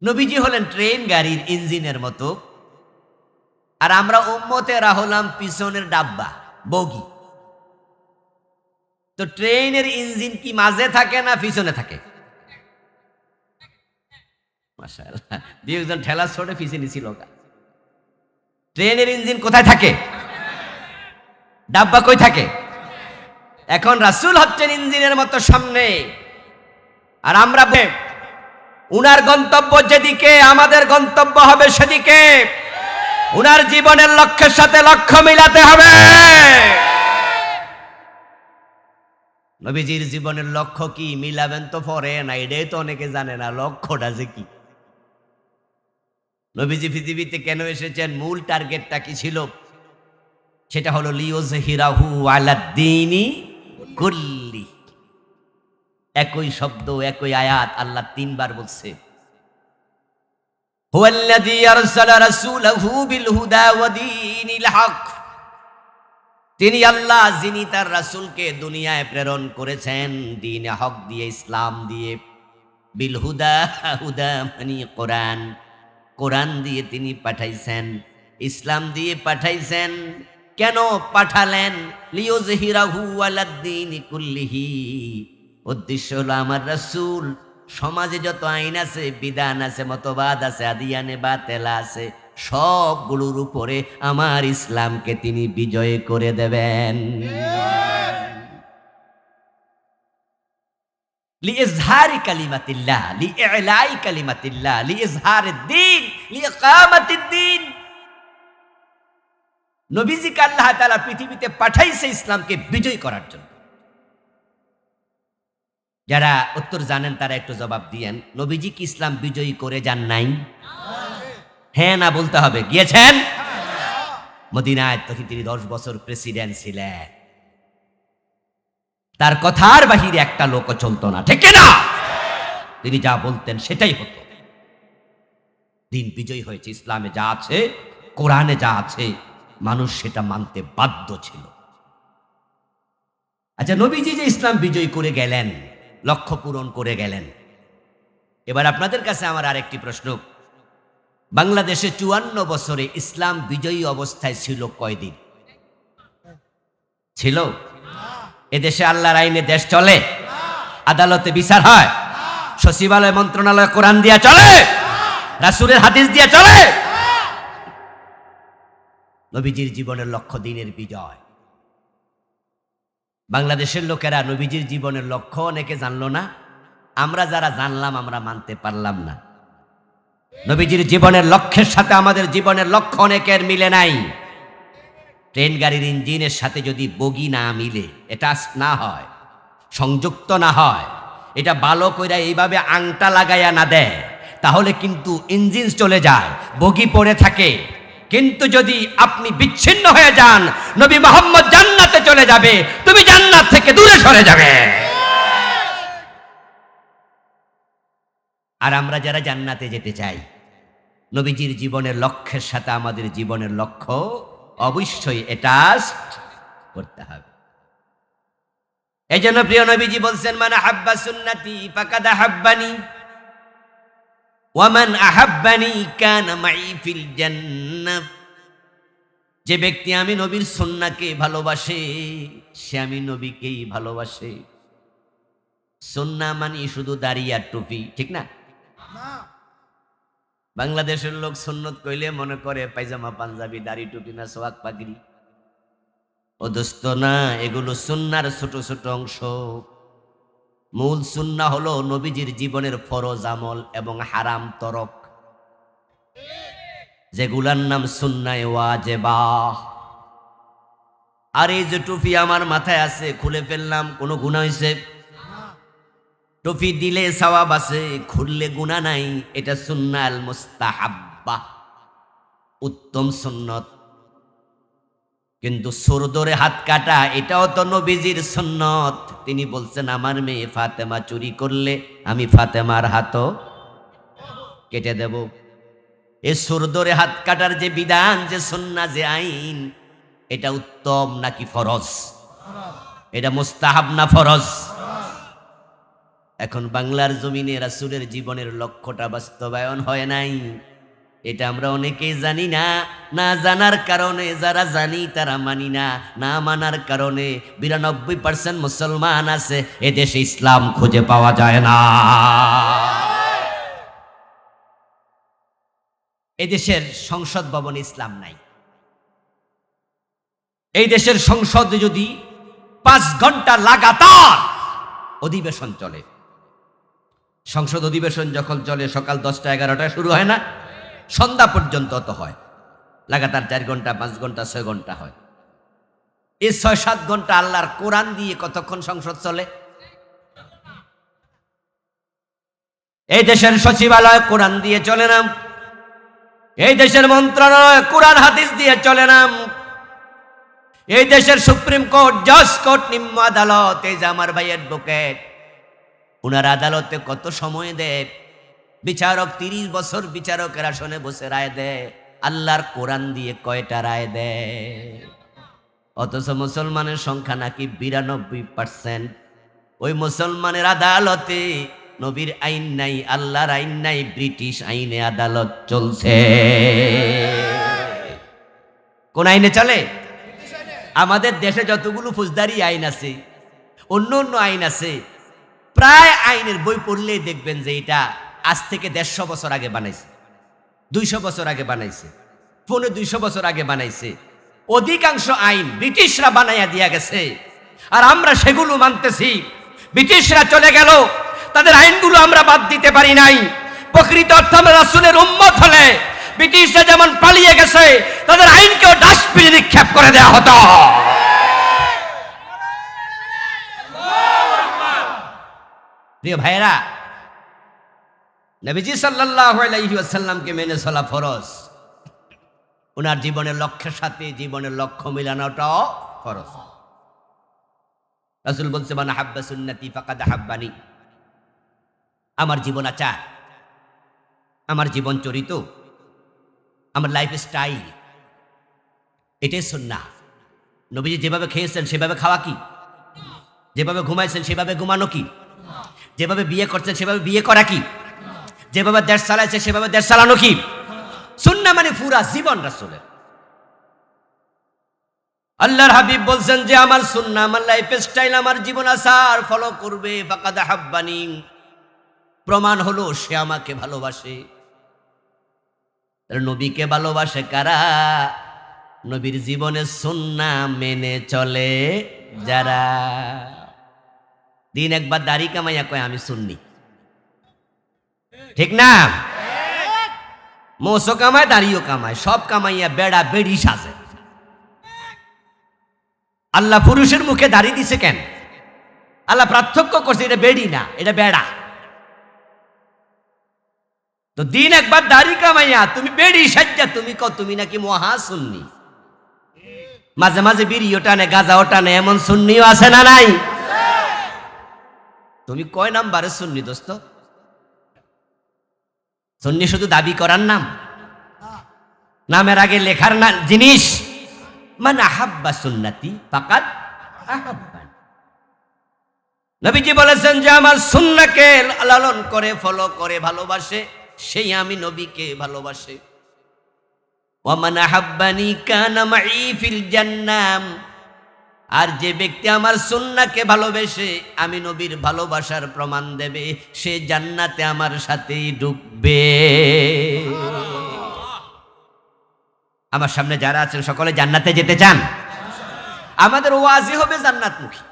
নবীজি হলেন ট্রেন গাড়ির ইঞ্জিনের মতো, আর আমরা উম্মতেরা হলাম পিছনের ডাব্বা, বগি। তো ট্রেনের ইঞ্জিন কি মাঝে থাকে না পিছনে থাকে? মাশাআল্লাহ, দুইজন ঠেলা ছোটে পিছনে ছিল। ট্রেনের ইঞ্জিন কোথায় থাকে? ডাব্বা কই থাকে? এখন রাসূল হচ্ছেন ইঞ্জিনের মতো সামনে, আর আমরা উনার গন্তব্য যেদিকে আমাদের গন্তব্য হবে সেদিকে। উনার জীবনের লক্ষ্যের সাথে লক্ষ্য মিলাতে হবে। নবীজির জীবনের লক্ষ্য কি মিলাবেন তো পরে না, এটাই তো অনেকে জানে না লক্ষ্যটা যে কি। নবীজি পৃথিবীতে কেন এসেছেন, মূল টার্গেটটা কি ছিল? সেটা হলো লিইয়ুযহিরাহু আলাদ-দীনি কুল্লি। একই শব্দ একই আয়াত আল্লাহ তিনবার বলছে। হুয়াল্লাযী আরসালা রাসূলাহু বিল হুদা ওয়া দীনিল হক। তিনি আল্লাহ যিনি তার রাসূলকে দুনিয়ায় প্রেরণ করেছেন দ্বীনে হক দিয়ে, ইসলাম দিয়ে। বিল হুদা, হুদা মানে কোরআন, কোরআন দিয়ে তিনি পাঠাইছেন, ইসলাম দিয়ে পাঠাইছেন। কেন পাঠালেন? লিইয়ুযহিরাহু আলাদ-দীনি কুল্লিহি। উদ্দেশ্য হলো আমার রাসূল সমাজে যত আইন আছে, বিধান আছে, মতবাদ আছে, আদিয়ানে বাতেলা আছে, সবগুলোর উপরে আমার ইসলামকে তিনি বিজয় করে দেবেন। লিইজহারি কালিমাতিল্লাহ, লিইলাই কালিমাতিল্লাহ, লিইজহারিদ দ্বীন, লিইকামাতিদ দ্বীন। নবীজিকে আল্লাহ তাআলা পৃথিবীতে পাঠাইছে ইসলামকে বিজয় করার জন্য। যারা উত্তর জানেন তারা একটু জবাব দিয়েন। নবীজি কি ইসলাম বিজয়ী করে যান নাই? হ্যাঁ না বলতে হবে। গিয়েছেন মদিনায়, তখন তিনি 10 বছর প্রেসিডেন্ট ছিলেন। তার কথার বাহিরে একটা লোকও চলতো না, ঠিক না? তিনি যা বলতেন সেটাই হতো। দিন বিজয় হয়েছে। ইসলামে যা আছে, কোরআনে যা আছে, মানুষ সেটা মানতে বাধ্য ছিল। আচ্ছা, নবীজি যে ইসলাম বিজয় করে গেলেন, লক্ষ্য পূরণ করে গেলেন, এবার আপনাদের কাছে আমার আরেকটি প্রশ্ন। বাংলাদেশে 54 বছরে ইসলাম বিজয়ী অবস্থায় ছিল কয়দিন? ছিল? এদেশে আল্লাহর আইনে দেশ চলে? আদালতে বিচার হয়? সচিবালয় মন্ত্রণালয় কোরআন দিয়া চলে? রাসূলের হাদিস দিয়া চলে? নবীজির জীবনের লক্ষ্য দ্বীনের বিজয়। বাংলাদেশের লোকেরা নবীজির জীবনের লক্ষ্য অনেকে জানলো না। আমরা যারা জানলাম আমরা মানতে পারলাম না। নবীজির জীবনের লক্ষ্যের সাথে আমাদের জীবনের লক্ষ্য অনেকের মিলে নাই। ট্রেন গাড়ির ইঞ্জিনের সাথে যদি বগি না মিলে, এটা না হয়, সংযুক্ত না হয়, এটা ভালো কইরা এইভাবে আংটা লাগাইয়া না দেয়, তাহলে কিন্তু ইঞ্জিন চলে যায়, বগি পড়ে থাকে। কিন্তু যদি আপনি বিচ্ছিন্ন হয়ে যান, নবী মুহাম্মদ জান্নাতে চলে যাবে, তুমি জান্নাত থেকে দূরে সরে যাবে। আর আমরা যারা জান্নাতে যেতে চাই, নবীজির জীবনের লক্ষ্যের সাথে আমাদের জীবনের লক্ষ্য অবশ্যই অ্যাটাচ করতে হবে। এই জন্য প্রিয় নবীজি বলছেন, মান আহাব্বা সুন্নতি ফাকাদ আহাব্বানি ওয়া মান আহাব্বানি কানা মাই ফিল জান্নাহ। যে ব্যক্তি আমি নবীর সুন্নাহকে ভালোবাসে, সে আমি নবীকেই ভালোবাসে। সুন্নাহ মানে শুধু দাড়ি আর টুপি, ঠিক না? বাংলাদেশের লোক সুন্নত কইলে মনে করে পায়জামা পাঞ্জাবি, দাড়ি টুপি না সোয়াক পাগড়ি। ও দোস্ত না, এগুলো সুন্নাহর ছোট ছোট অংশ। মূল সুন্নাহ হলো নবীজির জীবনের ফরজ আমল এবং হারাম তরক, যেগুলার নাম সুন্নাহ ওয়াজিবা। আর এই যে টুপি আমার মাথায় আছে, খুলে ফেললাম, কোনো গুনাহ হইছে? টুপি দিলে সওয়াব আছে, খুললে গুনাহ নাই। এটা সুন্নাহ আল মুস্তাহাব্বা, উত্তম সুন্নত। কিন্তু সুর ধরে হাত কাটা এটাও তো নবীজির সুন্নত। তিনি বলছেন আমার মেয়ে ফাতেমা চুরি করলে আমি ফাতেমার হাতও কেটে দেব। এ সুর ধরে হাত কাটার যে বিধান, যে সুন্নাহ, যে আইন, এটা উত্তম নাকি ফরজ? এটা মুস্তাহাব না ফরজ? এখন বাংলার জমিনে রাসূলের জীবনের লক্ষ্যটা বাস্তবায়ন হয় নাই, এটা আমরা অনেকেই জানি না। না জানার কারণে যারা জানি তারা মানি না, না মানার কারণে 92% মুসলমান আছে এদেশে ইসলাম খুঁজে পাওয়া যায় না। এদেশের সংসদ ভবনে ইসলাম নাই। এই দেশের সংসদ যদি 5 ঘন্টা লাগাতার অধিবেশন চলে, সংসদ অধিবেশন যখন চলে সকাল 10টা 11টায় শুরু হয় না, সন্ধ্যা পর্যন্ত তো হয়, লাগাতার 4 ঘন্টা 5 ঘন্টা 6 ঘন্টা হয়। এই 6-7 ঘন্টা আল্লাহর কোরআন দিয়ে কতক্ষণ সংসদ চলে? এই দেশের সচিবালয় কোরআন দিয়ে চলে না, এই দেশের মন্ত্রণালয় কোরআন হাদিস দিয়ে চলে না, এই দেশের সুপ্রিম কোর্ট, জজ কোর্ট, নিম্ন আদালত, এই যে আমার ভাই অ্যাডভোকেট, উনার আদালতে কত সময় দেয়? বিচারক 30 বছর বিচারকের আসনে বসে রায় দেয়, আল্লাহর কোরআন দিয়ে কয়টা রায় দেয়? অথচ মুসলমানের সংখ্যা নাকি 92%। ওই মুসলমানের আদালতে নবীর আইন নাই, আল্লাহর আইন নাই, ব্রিটিশ আইনে আদালত চলছে। কোন আইনে চলে? আমাদের দেশে যতগুলো ফৌজদারি আইন আছে, অন্য অন্য আইন আছে, প্রায় আইনের বই পড়লেই দেখবেন যে এটা আজ থেকে 150 বছর আগে বানাইছে, 200 বছর আগে বানাইছে, 200 বছর আগে বানাইছে। অধিকাংশ আইন ব্রিটিশরা বানাইয়া দিয়া গেছে, আর আমরা সেগুলো মানতেছি। ব্রিটিশরা চলে গেল, তাদের আইনগুলো আমরা বাদ দিতে পারি নাই। প্রকৃত অর্থে আমরা রাসূলের উম্মত হলে ব্রিটিশরা যেমন পালিয়ে গেছে, তাদের আইনকেও ডাস্টবিনে নিক্ষেপ করে দেওয়া হতো। প্রিয় ভাইরা, নবীজি সাল্লাল্লাহু আলাইহি ওয়াসাল্লামকে মেনে চলা ফরজ। ওনার জীবনের লক্ষ্যের সাথে জীবনের লক্ষ্য মিলানোটাও ফরজ। রাসূল বলছে মান হাব্বা সুন্নতি ফাকাদ হাব্বানি। আমার জীবন আচার, আমার জীবন চরিত, আমার লাইফ স্টাইল, এটাই সুন্নাহ। নবীজি যেভাবে খেয়েছেন সেভাবে খাওয়া কি? যেভাবে ঘুমাইছেন সেভাবে ঘুমানো কি? যেভাবে বিয়ে করছেন সেভাবে বিয়ে করা কি? যেভাবে দেশ চালাইছে সেভাবে দেশ চালানো কি? সুন্নাহ মানে পুরা জীবন রাসূলের। আল্লাহর হাবিব বলছেন যে আমার সুন্নাহ, আমার লাইফ স্টাইল, আমার জীবন আচার ফলো করবে, ফাকাদ হাব্বানি। প্রমাণ হলো সে আমাকে ভালোবাসে। নবীকে ভালোবাসে কারা? নবীর জীবনের সুন্নাহ মেনে চলে যারা। দিন একবার দাড়ি কামাইয়া কয় আমি সুন্নি, ঠিক না? মোসও কামায়, দাড়িও কামায়, সব কামাইয়া বেড়া বেড়ি সাজে। আল্লাহ পুরুষের মুখে দাড়ি দিছে কেন? আল্লাহ পার্থক্য করছে, এটা বেড়ি না, এটা বেড়া। তো দিন একবার দাড়ি কামাইয়া তুমি বেড়ি সাজ্জা তুমি কও তুমি নাকি মহা সুন্নি। মাঝে মাঝে বিড়িও টানে, গাঁজাও টানে, এমন সুন্নিও আছে না নাই? তুমি কয় নাম্বারে সুন্নি দোস্ত? সুন্নি শুধু দাবি করার নাম? নামের আগে লেখার না জিনিস। মান আহাব্বা সুন্নতি ফাকাদ আহাব্বানি। নবীজি বলেছেন যে আমার সুন্নাহকে লালন করে, ফলো করে, ভালোবাসে, সেই আমি নবীকে ভালোবাসে। ওয়া মান আহাব্বানি কানা মাই ফিল জান্নাহ। আর যে ব্যক্তি আমার সুন্নাহকে ভালোবেসে আমি নবীর ভালোবাসার প্রমাণ দেবে, সে জান্নাতে আমার সাথেই ঢুকবে। আমার সামনে যারা আছেন সকলে জান্নাতে যেতে চান? আমাদের ওয়াজি হবে জান্নাতমুখী।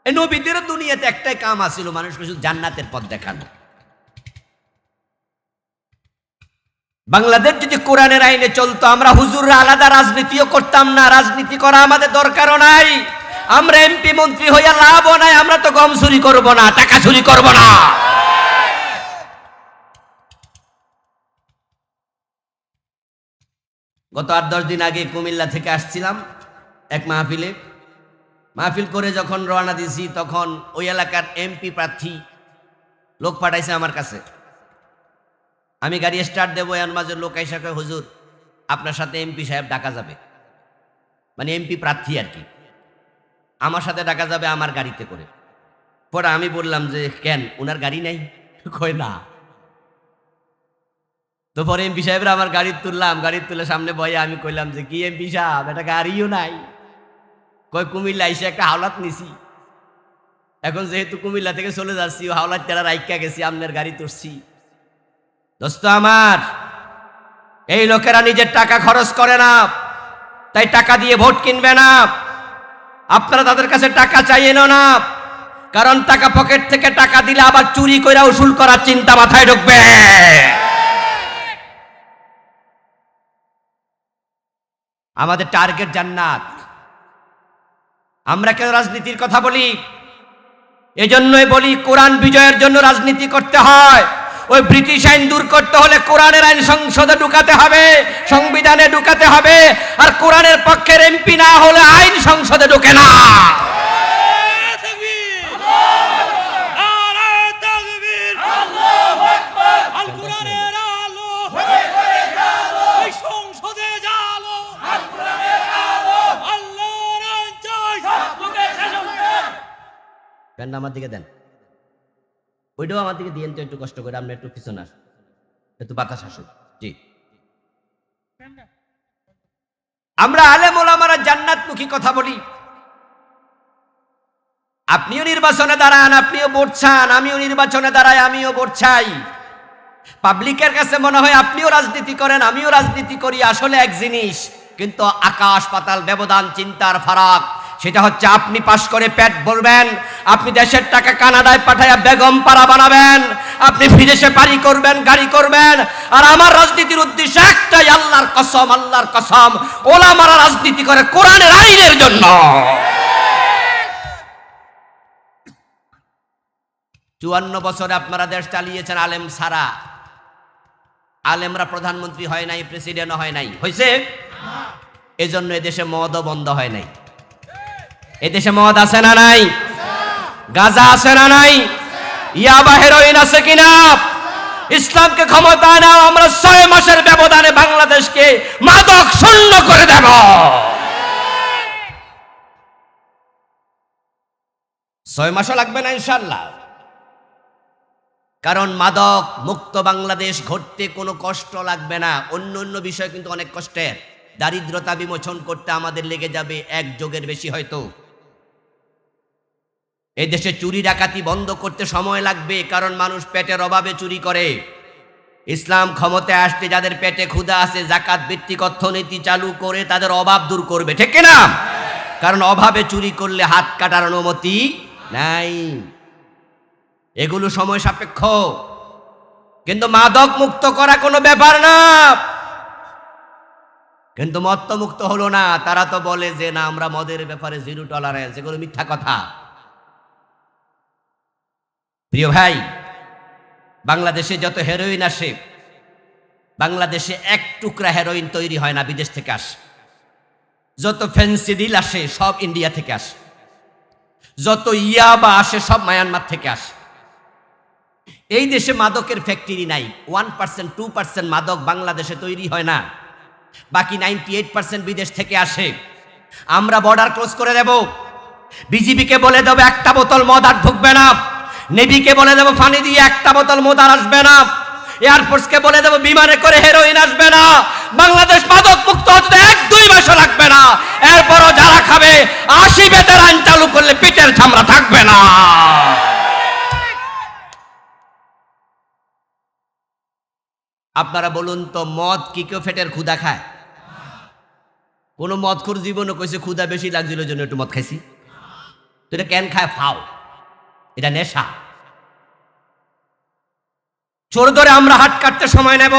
এই নবীদের দুনিয়াতে একটাই কাম আছিল, মানুষকে শুধু জান্নাতের পথ দেখানো। বাংলাদেশ যদি কোরআনের আইনে চলতো, আমরা হুজুররা আলাদা রাজনীতিও করতাম না, রাজনীতি করা আমাদের দরকারও নাই। আমরা এমপি মন্ত্রী হইয়া লাভও নাই, আমরা তো গম চুরি করবো না, টাকা চুরি করবো না। গত 8-10 দিন আগে কুমিল্লা থেকে আসছিলাম এক মাহফিল করে যখন রওনা দিয়েছি, তখন ওই এলাকার এমপি প্রার্থী লোক পাঠাইছে আমার কাছে। আমি গাড়ি স্টার্ট দেবো, এর মাঝে লোক এসে কয়, হুজুর আপনার সাথে এমপি সাহেব ডাকা যাবে, মানে এমপি প্রার্থী আর কি, আমার সাথে ডাকা যাবে আমার গাড়িতে করে। পরে আমি বললাম যে কেন, ওনার গাড়ি নাই? কয় না। তো পরে এমপি সাহেবরা আমার গাড়ি তুললাম, গাড়ি তুলে সামনে বয়ে আমি কইলাম যে কি এমপি সাহেব, এটা গাড়িও নাই? কয় কুমিল্লা এসে একটা হাওলাত নিছি, এখন যেহেতু কুমিল্লা থেকে চলে যাচ্ছি, ও হাওলাত তেরা রাইকা গেছি, আপনার গাড়ি তুলছি। দোস্ত আমার, এই লোকেরা নিজের টাকা খরচ করে না, তাই টাকা দিয়ে ভোট কিনবে না। আপনারা তাদের কাছে টাকা চাইয়েন না, কারণ টাকা পকেট থেকে টাকা দিলে আবার চুরি করে উসুল করার চিন্তা মাথায় ঢুকবে। আমাদের টার্গেট জান্নাত। আমরা কেন রাজনীতির কথা বলি? এজন্যই বলি কোরআন বিজয়ের জন্য রাজনীতি করতে হয়। ওই ব্রিটিশ আইন দূর করতে হলে কোরআনের আইন সংসদে ঢুকাতে হবে, সংবিধানে ঢুকাতে হবে। আর কোরআনের পক্ষের এমপি না হলে আইন সংসদে ঢুকে না। প্যান্ডা আমার দিকে দেন, ওইটাও আমার দিকে দিয়েন তো একটু কষ্ট করে, আমরা একটু পিছনে আস, একটু বাতাস আসুক। জি, আমরা আলেম ওলামারা জান্নাতমুখী কথা বলি। আপনিও নির্বাচনে দাঁড়ান, আপনিও ভোট চান, আমিও নির্বাচনে দাঁড়াই, আমিও ভোট চাই। পাবলিকের কাছে মনে হয় আপনিও রাজনীতি করেন, আমিও রাজনীতি করি। আসলে এক জিনিস, কিন্তু আকাশ পাতাল ব্যবধান, চিন্তার ফারাক। সেটা হচ্ছে আপনি পাশ করে পেট ভরবেন, আপনি দেশের টাকা কানাডায় পাঠাইয়া বেগম পাড়া বানাবেন, আপনি বিদেশে বাড়ি করবেন, গাড়ি করবেন। আর আমার রাজনীতির উদ্দেশ্য একটাই, আল্লাহর কসম, আল্লাহর কসম, ওলামারা রাজনীতি করে কোরআনের আইনের জন্য। 54 বছরে আপনারা দেশ চালিয়েছেন আলেম ছাড়া। আলেমরা প্রধানমন্ত্রী হয় নাই, প্রেসিডেন্ট হয় নাই, হয়েছে? এজন্য এদেশে মদও বন্ধ হয় নাই। এদেশে মদ আছে না নাই? গাঁজা আছে না নাই? ইয়াবা হেরোইন আছে কিনা? ইসলামকে ক্ষমতায় নাও, আমরা 6 মাসের ব্যবধানে বাংলাদেশকে মাদক শূন্য করে দেব। 6 মাসও লাগবে না ইনশাআল্লাহ। কারণ মাদক মুক্ত বাংলাদেশ গড়তে কোনো কষ্ট লাগবে না। অন্য অন্য বিষয় কিন্তু অনেক কষ্টের। দারিদ্রতা বিমোচন করতে আমাদের লেগে যাবে 1 যুগের বেশি হয়তো। এই দেশে চুরি ডাকাতি বন্ধ করতে সময় লাগবে, কারণ মানুষ পেটের অভাবে চুরি করে। ইসলাম ক্ষমতায় আসলে যাদের পেটে ক্ষুধা আছে, যাকাত ভিত্তিক অর্থনীতি চালু করে তাদের অভাব দূর করবে, ঠিক কিনা? কারণ অভাবে চুরি করলে হাত কাটার অনুমতি নাই। এগুলো সময় সাপেক্ষ, কিন্তু মাদক মুক্ত করা কোনো ব্যাপার না। কিন্তু মদ তো মুক্ত হলো না। তারা তো বলে যে না, আমরা মদের ব্যাপারে 0 টলারেন্স। এগুলো মিথ্যা কথা। প্রিয় ভাই, বাংলাদেশে যত হেরোইন আসে, বাংলাদেশে 1 টুকরা হেরোইন তৈরি হয় না, বিদেশ থেকে আসে। যত ফেন্সিডিল আসে সব ইন্ডিয়া থেকে আসে, যত ইয়াবা আসে সব মায়ানমার থেকে আসে। এই দেশে মাদকের ফ্যাক্টরি নাই। 1%, 2% মাদক বাংলাদেশে তৈরি হয় না, বাকি 98% বিদেশ থেকে আসে। আমরা বর্ডার ক্লোজ করে দেব। বিজিবিকে বলে দেব 1টা বোতল মদ আর ঢুকবে না। নেভিকে বলে দেব পানি দিয়ে 1টা বোতল মদ আর আসবে না। এয়ারফোর্সকে বলে দেব বিমানে করে হেরোইন আসবে না। বাংলাদেশ মাদক মুক্ত হতে 1-2 মাসও লাগবে না। এরপরও যারা খাবে 80 বেতের আইন চালু করলে পিঠের চামড়া থাকবে না। আপনারা বলুন তো, মদ কি কেউ পেটের ক্ষুধা খায়? কোন মদখোর জীবনে কইছে ক্ষুধা বেশি লাগছিল জন্য একটু মদ খাইছি? তো এটা কেন খায়? ফাও, এটা নেশা। চোর ধরে আমরা হাত কাটতে সময় নেব,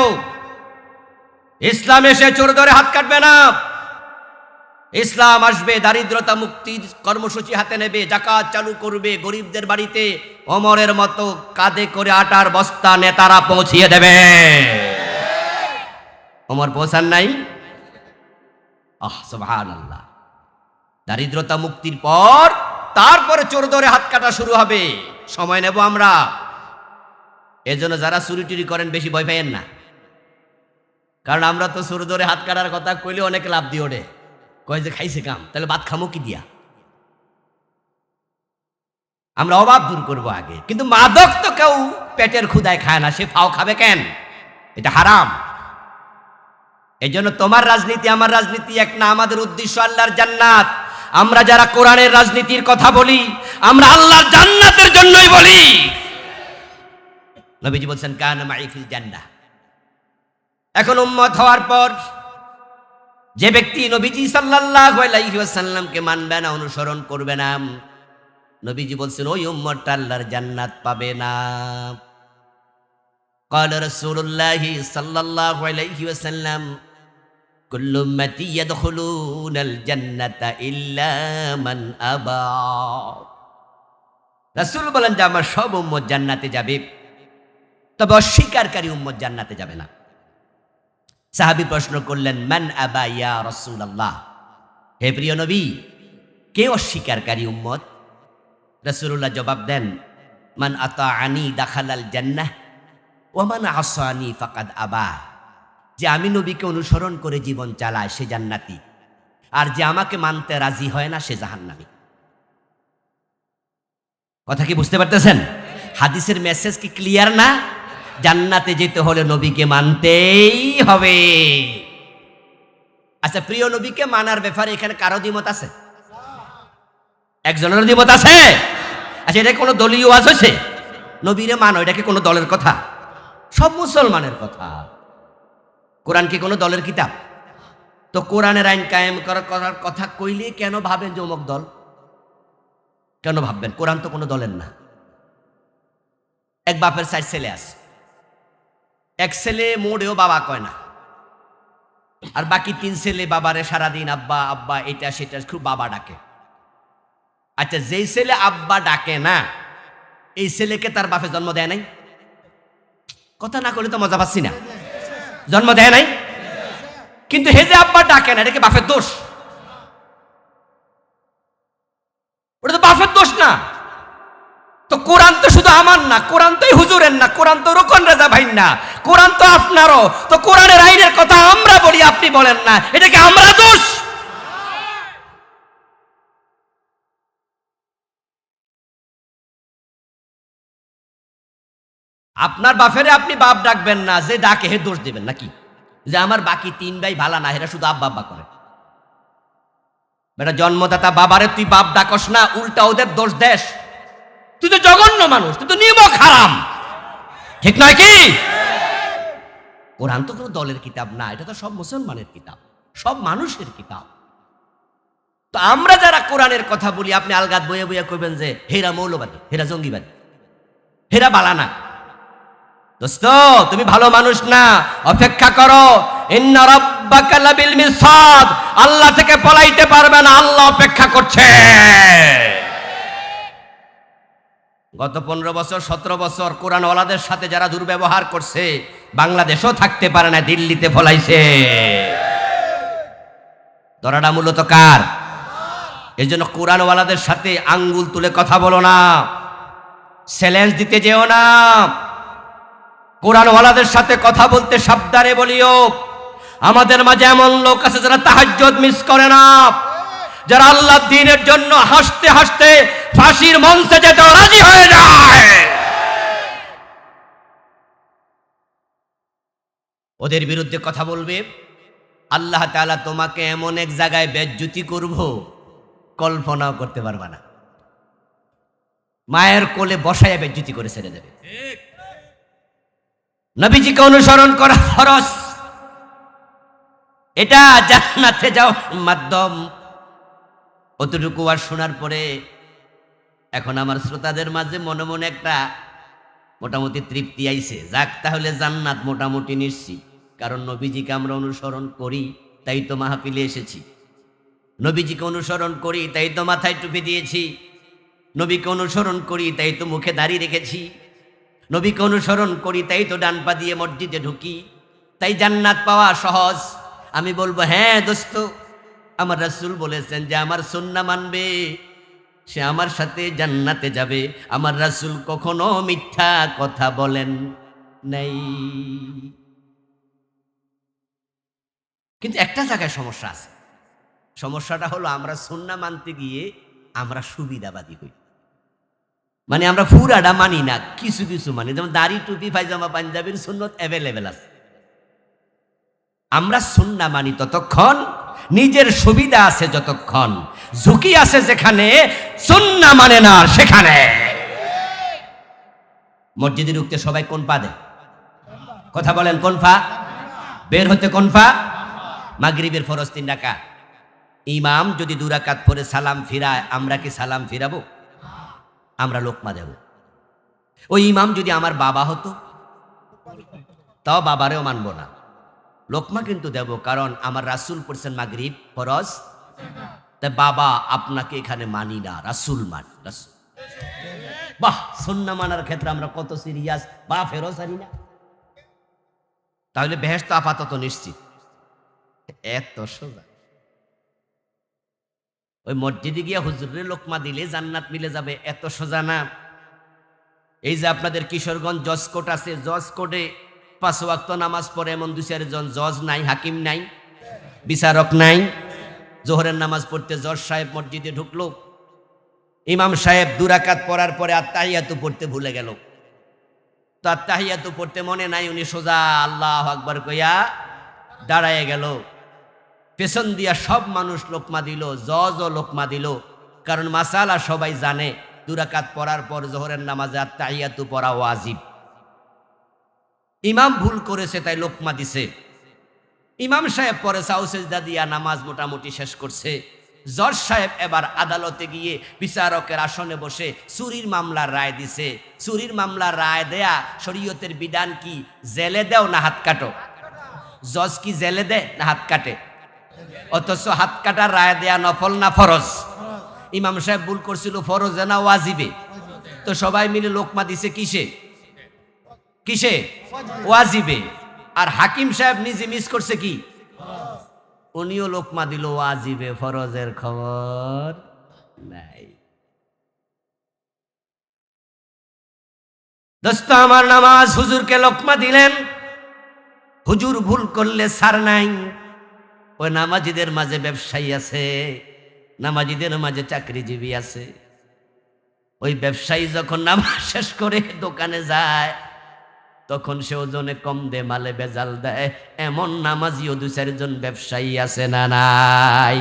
ইসলাম এসে চোর ধরে হাত কাটবে না। ইসলাম আসবে, দারিদ্রতা মুক্তির কর্মসূচি হাতে নেবে, যাকাত চালু করবে, গরিবদের বাড়িতে ওমরের মতো কাঁধে করে আটার বস্তা নেতারা পৌঁছিয়ে দেবে। ওমর পৌঁছান নাই? সুবহানাল্লাহ। দারিদ্রতা মুক্তির পর তারপরে চোর ধরে হাত কাটা শুরু হবে, সময় নেব আমরা। এজন্য যারা চুরি টুরি করেন বেশি ভয় পাইয়েন না, কারণ আমরা তো চোর ধরে হাত কাটার কথা কইলে অনেক লাভ দিয়ে ওঠে, কয় যে খাইছে কাম, তাহলে ভাত খামো কি দিয়া? আমরা অভাব দূর করব আগে। কিন্তু মাদক তো কেউ পেটের ক্ষুদায় খায় না, সে ফাও খাবে কেন? এটা হারাম। এই জন্য তোমার রাজনীতি আমার রাজনীতি এক না, আমাদের উদ্দেশ্য আল্লাহর জান্নাত। আমরা যারা কোরআনের রাজনীতির কথা বলি, আমরা আল্লাহর জান্নাতের জন্যই বলি। নবীজি বলছেন কানা মাই ফিল জান্নাহ। এখন উম্মত হওয়ার পর যে ব্যক্তি নবীজি সাল্লাল্লাহু আলাইহি ওয়াসাল্লামকে মানবে না, অনুসরণ করবে না, নবীজি বলছেন ওই উম্মতটা আল্লাহর জান্নাত পাবে না। قال رسول الله صلى الله عليه وسلم كل امتي يدخلون الجنة إلا من أبى। রাসূল বলেন যে আমার সব উম্মত জান্নাতে যাবে, তবে অস্বীকারী উম্মত জান্নাতে যাবে না। সাহাবী প্রশ্ন করলেন মান আবা ইয়া রাসূলুল্লাহ, হে প্রিয় নবী, কে অস্বীকারী উম্মত? রাসূলুল্লাহ জবাব দেন মান আতাআনি দাখালাল জান্নাহ ওয়া মান আসানি ফাকাদ আবা। যে আমি নবীকে অনুসরণ করে জীবন চালায় সে জান্নাতি, আর যে আমাকে মানতে রাজি হয় না সে জাহান্নামী। কথা কি বুঝতে পারতেছেন? হাদিসের মেসেজ কি ক্লিয়ার না? জান্নাতে যেতে হলে নবীকে মানতেই হবে। আচ্ছা, প্রিয় নবীকে মানার ব্যাপারে এখানে কারো দ্বিমত আছে? একজনের দ্বিমত আছে? আচ্ছা, এটা কোনো দলীয় ওয়াজ হয়েছে? নবীরে মানো, এটা কি কোনো দলের কথা? সব মুসলমানের কথা। কোরআন কি কোনো দলের কিতাব? তো কোরআনের আইন কায়েম করার কথা কইলে কেন ভাবেন যে অমুক দল? কেন ভাববেন? কোরআন তো কোনো দলের না। এক বাপের 4 ছেলে আছে, এক ছেলে মোড়েও বাবা কয় না, আর বাকি 3 ছেলে বাবারে সারাদিন আব্বা আব্বা এটা সেটা খুব বাবা ডাকে। আচ্ছা, যেই ছেলে আব্বা ডাকে না, এই ছেলেকে তার বাপে জন্ম দেয় নাই? কথা না করলে তো মজা পাচ্ছি না। জন্ম দেয় নাই, কিন্তু হে যে আব্বা ডাকে না, এটা কি বাপের দোষ? ওটা তো বাপের দোষ না। তো কোরআন তো শুধু আমার না, কোরআন তো হুজুরের না, কোরআন তো রোকন রাজা ভাই না, কোরআন তো আপনারও। তো কোরআনের আইনের কথা আমরা বলি, আপনি বলেন না, এটা কি আমরা দোষ? আপনার বাপেরে আপনি বাপ ডাকবেন না, যে ডাকে হে দোষ দিবেন নাকি? যে আমার বাকি 3 ভাই ভালা না, এরা শুধু আব্বা আব্বা করে। বেটা জন্মদাতা বাবারে তুই বাপ ডাকস না, উল্টা ওদের দোষ দেশ। তুই তো জঘন্য মানুষ, তুই তো নিমক হারাম, ঠিক নয় কি? কোরআন তো কোনো দলের কিতাব না, এটা তো সব মুসলমানের কিতাব, সব মানুষের কিতাব। তো আমরা যারা কোরআনের কথা বলি, আপনি আলগাত বইয়ে বইয়ে কইবেন যে হেরা মৌলবাদী, হেরা জঙ্গিবাদী, হেরা বালানা। দোস্ত, তুমি ভালো মানুষ না, অপেক্ষা করো। ইন্না রাব্বাকা লাবিল মিরসাদ, আল্লাহ থেকে পলাইতে পারবে না, আল্লাহ অপেক্ষা করছে। গত 15 বছর 17 বছর কোরআনওয়ালাদের সাথে যারা দুর্ব্যবহার করছে, বাংলাদেশও থাকতে পারে না, দিল্লিতে ফলাইছে। ধরাটা মূলত কার? এই জন্য কোরআনওয়ালাদের সাথে আঙ্গুল তুলে কথা বলো না, চ্যালেঞ্জ দিতে যেও না। কোরআনওয়ালাদের সাথে কথা বলতে সাবধানে বলিও। আমাদের মাঝে এমন লোক আছে যারা তাহাজ্জুদ মিস করে না, যারা আল্লাহর দ্বীনের জন্য হাসতে হাসতে ফাঁসির মঞ্চে যেতে রাজি হয়ে যায়। ওদের বিরুদ্ধে কথা বলবে, আল্লাহ তাআলা তোমাকে এমন এক জায়গায় বেজ্জতি করব কল্পনাও করতে পারবা না। মায়ের কোলে বসায় বেজ্জতি করে ছেড়ে দেবে। নবীজিকে অনুসরণ করা ফরজ, এটা জান্নাতে যাওয়ার মাধ্যম। অতটুকু আর শোনার পরে এখন আমার শ্রোতাদের মাঝে মনে মনে একটা মোটামুটি তৃপ্তি আইছে, যাক তাহলে জান্নাত মোটামুটি নিশ্চিত। কারণ নবীজিকে আমরা অনুসরণ করি, তাই তো মাহফিলে এসেছি। নবীজিকে অনুসরণ করি, তাই তো মাথায় টুপি দিয়েছি। নবীকে অনুসরণ করি, তাই তো মুখে দাড়ি রেখেছি। নবীকে অনুসরণ করি, তাই তো ডান পা দিয়ে মসজিদে ঢুকি। তাই জান্নাত পাওয়া সহজ। আমি বলবো হ্যাঁ দোস্ত, আমার রাসূল বলেছেন যে আমার সুন্নাহ মানবে সে আমার সাথে জান্নাতে যাবে। আমার রাসূল কখনো মিথ্যা কথা বলেন নাই। কিন্তু একটা জায়গায় সমস্যা আছে। সমস্যাটা হলো আমরা সুন্নাহ মানতে গিয়ে আমরা সুবিধাবাদী হই। মানে আমরা পুরাটা মানি না, কিছু কিছু মানি। যেমন দাড়ি, টুপি, পায়জামা, পাঞ্জাবির সুন্নত অ্যাভেলেবেল আছে। আমরা সুন্নাহ মানি ততক্ষণ, নিজের সুবিধা আছে যতক্ষণ, ঝুঁকি আছে যেখানে, সুন্নাহ মানে না সেখানে। মসজিদে ঢুকতে সবাই কোন পা দেয়? কথা বলেন, কোন পা? বের হতে কোন পা? মাগরিবের ফরজ 3 রাকাত। ইমাম যদি 2 রাকাত পরে সালাম ফিরায়, আমরা কি সালাম ফিরাবো? আমরা লোকমা দেব। ওই ইমাম যদি আমার বাবা হতো, তাও বাবারেও মানব না, লোকমা কিন্তু দেব, কারণ আমার রাসূল পড়ছেন মাগরিব ফরজ। তাই বাবা আপনাকে এখানে মানি না, রাসূল মানি। রাসূল, বাহ! সুন্নাহ মানার ক্ষেত্রে আমরা কত সিরিয়াস, বা ফেরো সারি না। তাহলে বেহেশত আপাতত নিশ্চিত। এত সোজা। ওই মসজিদে গিয়ে হুজুরের লোকমা দিলে জান্নাত মিলে যাবে, এত সোজা না। এই যে আপনাদের কিশোরগঞ্জ জজ কোর্ট আছে, জজ কোর্টে 5 ওয়াক্ত নামাজ পড়ে এমন 2-4 জন জজ নাই, হাকিম নাই, বিচারক নাই। জোহরের নামাজ পড়তে জজ সাহেব মসজিদে ঢুকলো, ইমাম সাহেব 2 রাকাত পড়ার পরে আত্তাহিয়াতু পড়তে ভুলে গেল। তো আত্তাহিয়াতু পড়তে মনে নাই, উনি সোজা আল্লাহু আকবার কইয়া দাঁড়ায় গেল। পেছন দিয়া সব মানুষ লোকমা দিল, জজও লোকমা দিল, কারণ মাসালা সবাই জানে 2 রাকাত পড়ার পর জোহরের নামাজে আত্তাহিয়াতু পড়া ওয়াজিব। ইমাম ভুল করেছে তাই লোকমা দিছে। ইমাম সাহেব পরে সাউ সেজদা দিয়া নামাজ মোটামুটি শেষ করছে। জজ সাহেব এবার আদালতে গিয়ে বিচারকের আসনে বসে চুরির মামলার রায় দিছে। চুরির মামলার রায় দেয়া শরীয়তের বিধান কি? জেলে দেও না হাত কাটো? জজ কি জেলে দেয় না হাত কাটে? অথচ হাত কাটার রায় দেয়া নফল না ফরজ? ইমাম সাহেব ভুল করছিল ফরজে না ওয়াজিবে? তো সবাই মিলে লোকমা দিছে কিসে? কিসে? ওয়াজিবে। আর হাকিম সাহেব নিজে মিস করছে কি? উনিও লোকমা দিল ওয়াজিবে, ফরজের খবর নাই। দোস্ত আমার, নামাজ হুজুরকে লোকমা দিলেন, হুজুর ভুল করলে ছাড় নাই। ওই নামাজিদের মাঝে ব্যবসায়ী আছে, নামাজিদের মাঝে চাকরিজীবী আছে। ওই ব্যবসায়ী যখন নামাজ শেষ করে দোকানে যায়, তখন সে ওজনে কম দে, মালে বেজাল দেয়। এমন নামাজিও 2-4 জন ব্যবসায়ী আছে না নাই?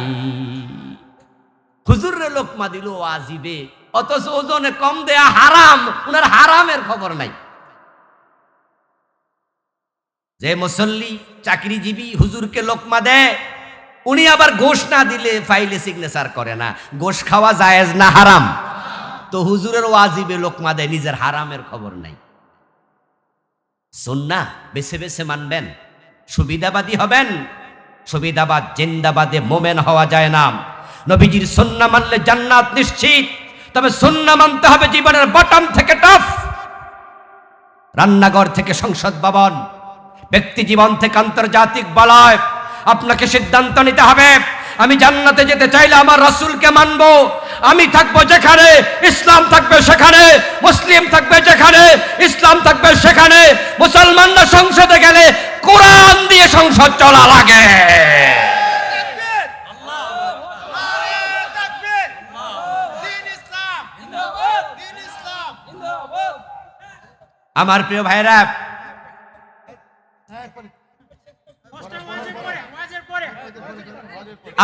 হুজুরের লোকমা দিল ওয়াজিবে, অথচ ওজনে কম দেয়া হারাম, উনার হারামের খবর নাই। যে মুসল্লি চাকরিজীবী হুজুরকে লোকমা দেয়, উনি আবার ঘোষ না দিলে ফাইলে সিগনেচার করে না। ঘোষ খাওয়া জায়েজ না হারাম? তো হুজুরের ওয়াজিবে লোকমা দেয়, নিজের হারামের খবর নাই। সুন্নাহ বেছে বেছে মানবেন, সুবিধাবাদী হবেন। সুবিধাবাদ জিন্দাবাদে মোমেন হওয়া যায় না। নবীজির সুন্নাহ মানলে জান্নাত নিশ্চিত। তবে সুন্নাহ মানতে হবে জীবনের বটম থেকে টপ, রান্নাঘর থেকে সংসদ ভবন, ব্যক্তি জীবন থেকে আন্তর্জাতিক বলয়। আপনাকে সিদ্ধান্ত নিতে হবে, আমি জান্নাতে যেতে চাইলে আমার রাসূলকে মানব। আমি থাকবো যেখানে ইসলাম থাকবে সেখানে, মুসলিম থাকবে যেখানে ইসলাম থাকবে সেখানে। মুসলমানরা সংসদে গেলে কোরআন দিয়ে সংসদ চলা লাগে। আমার প্রিয় ভাইরা,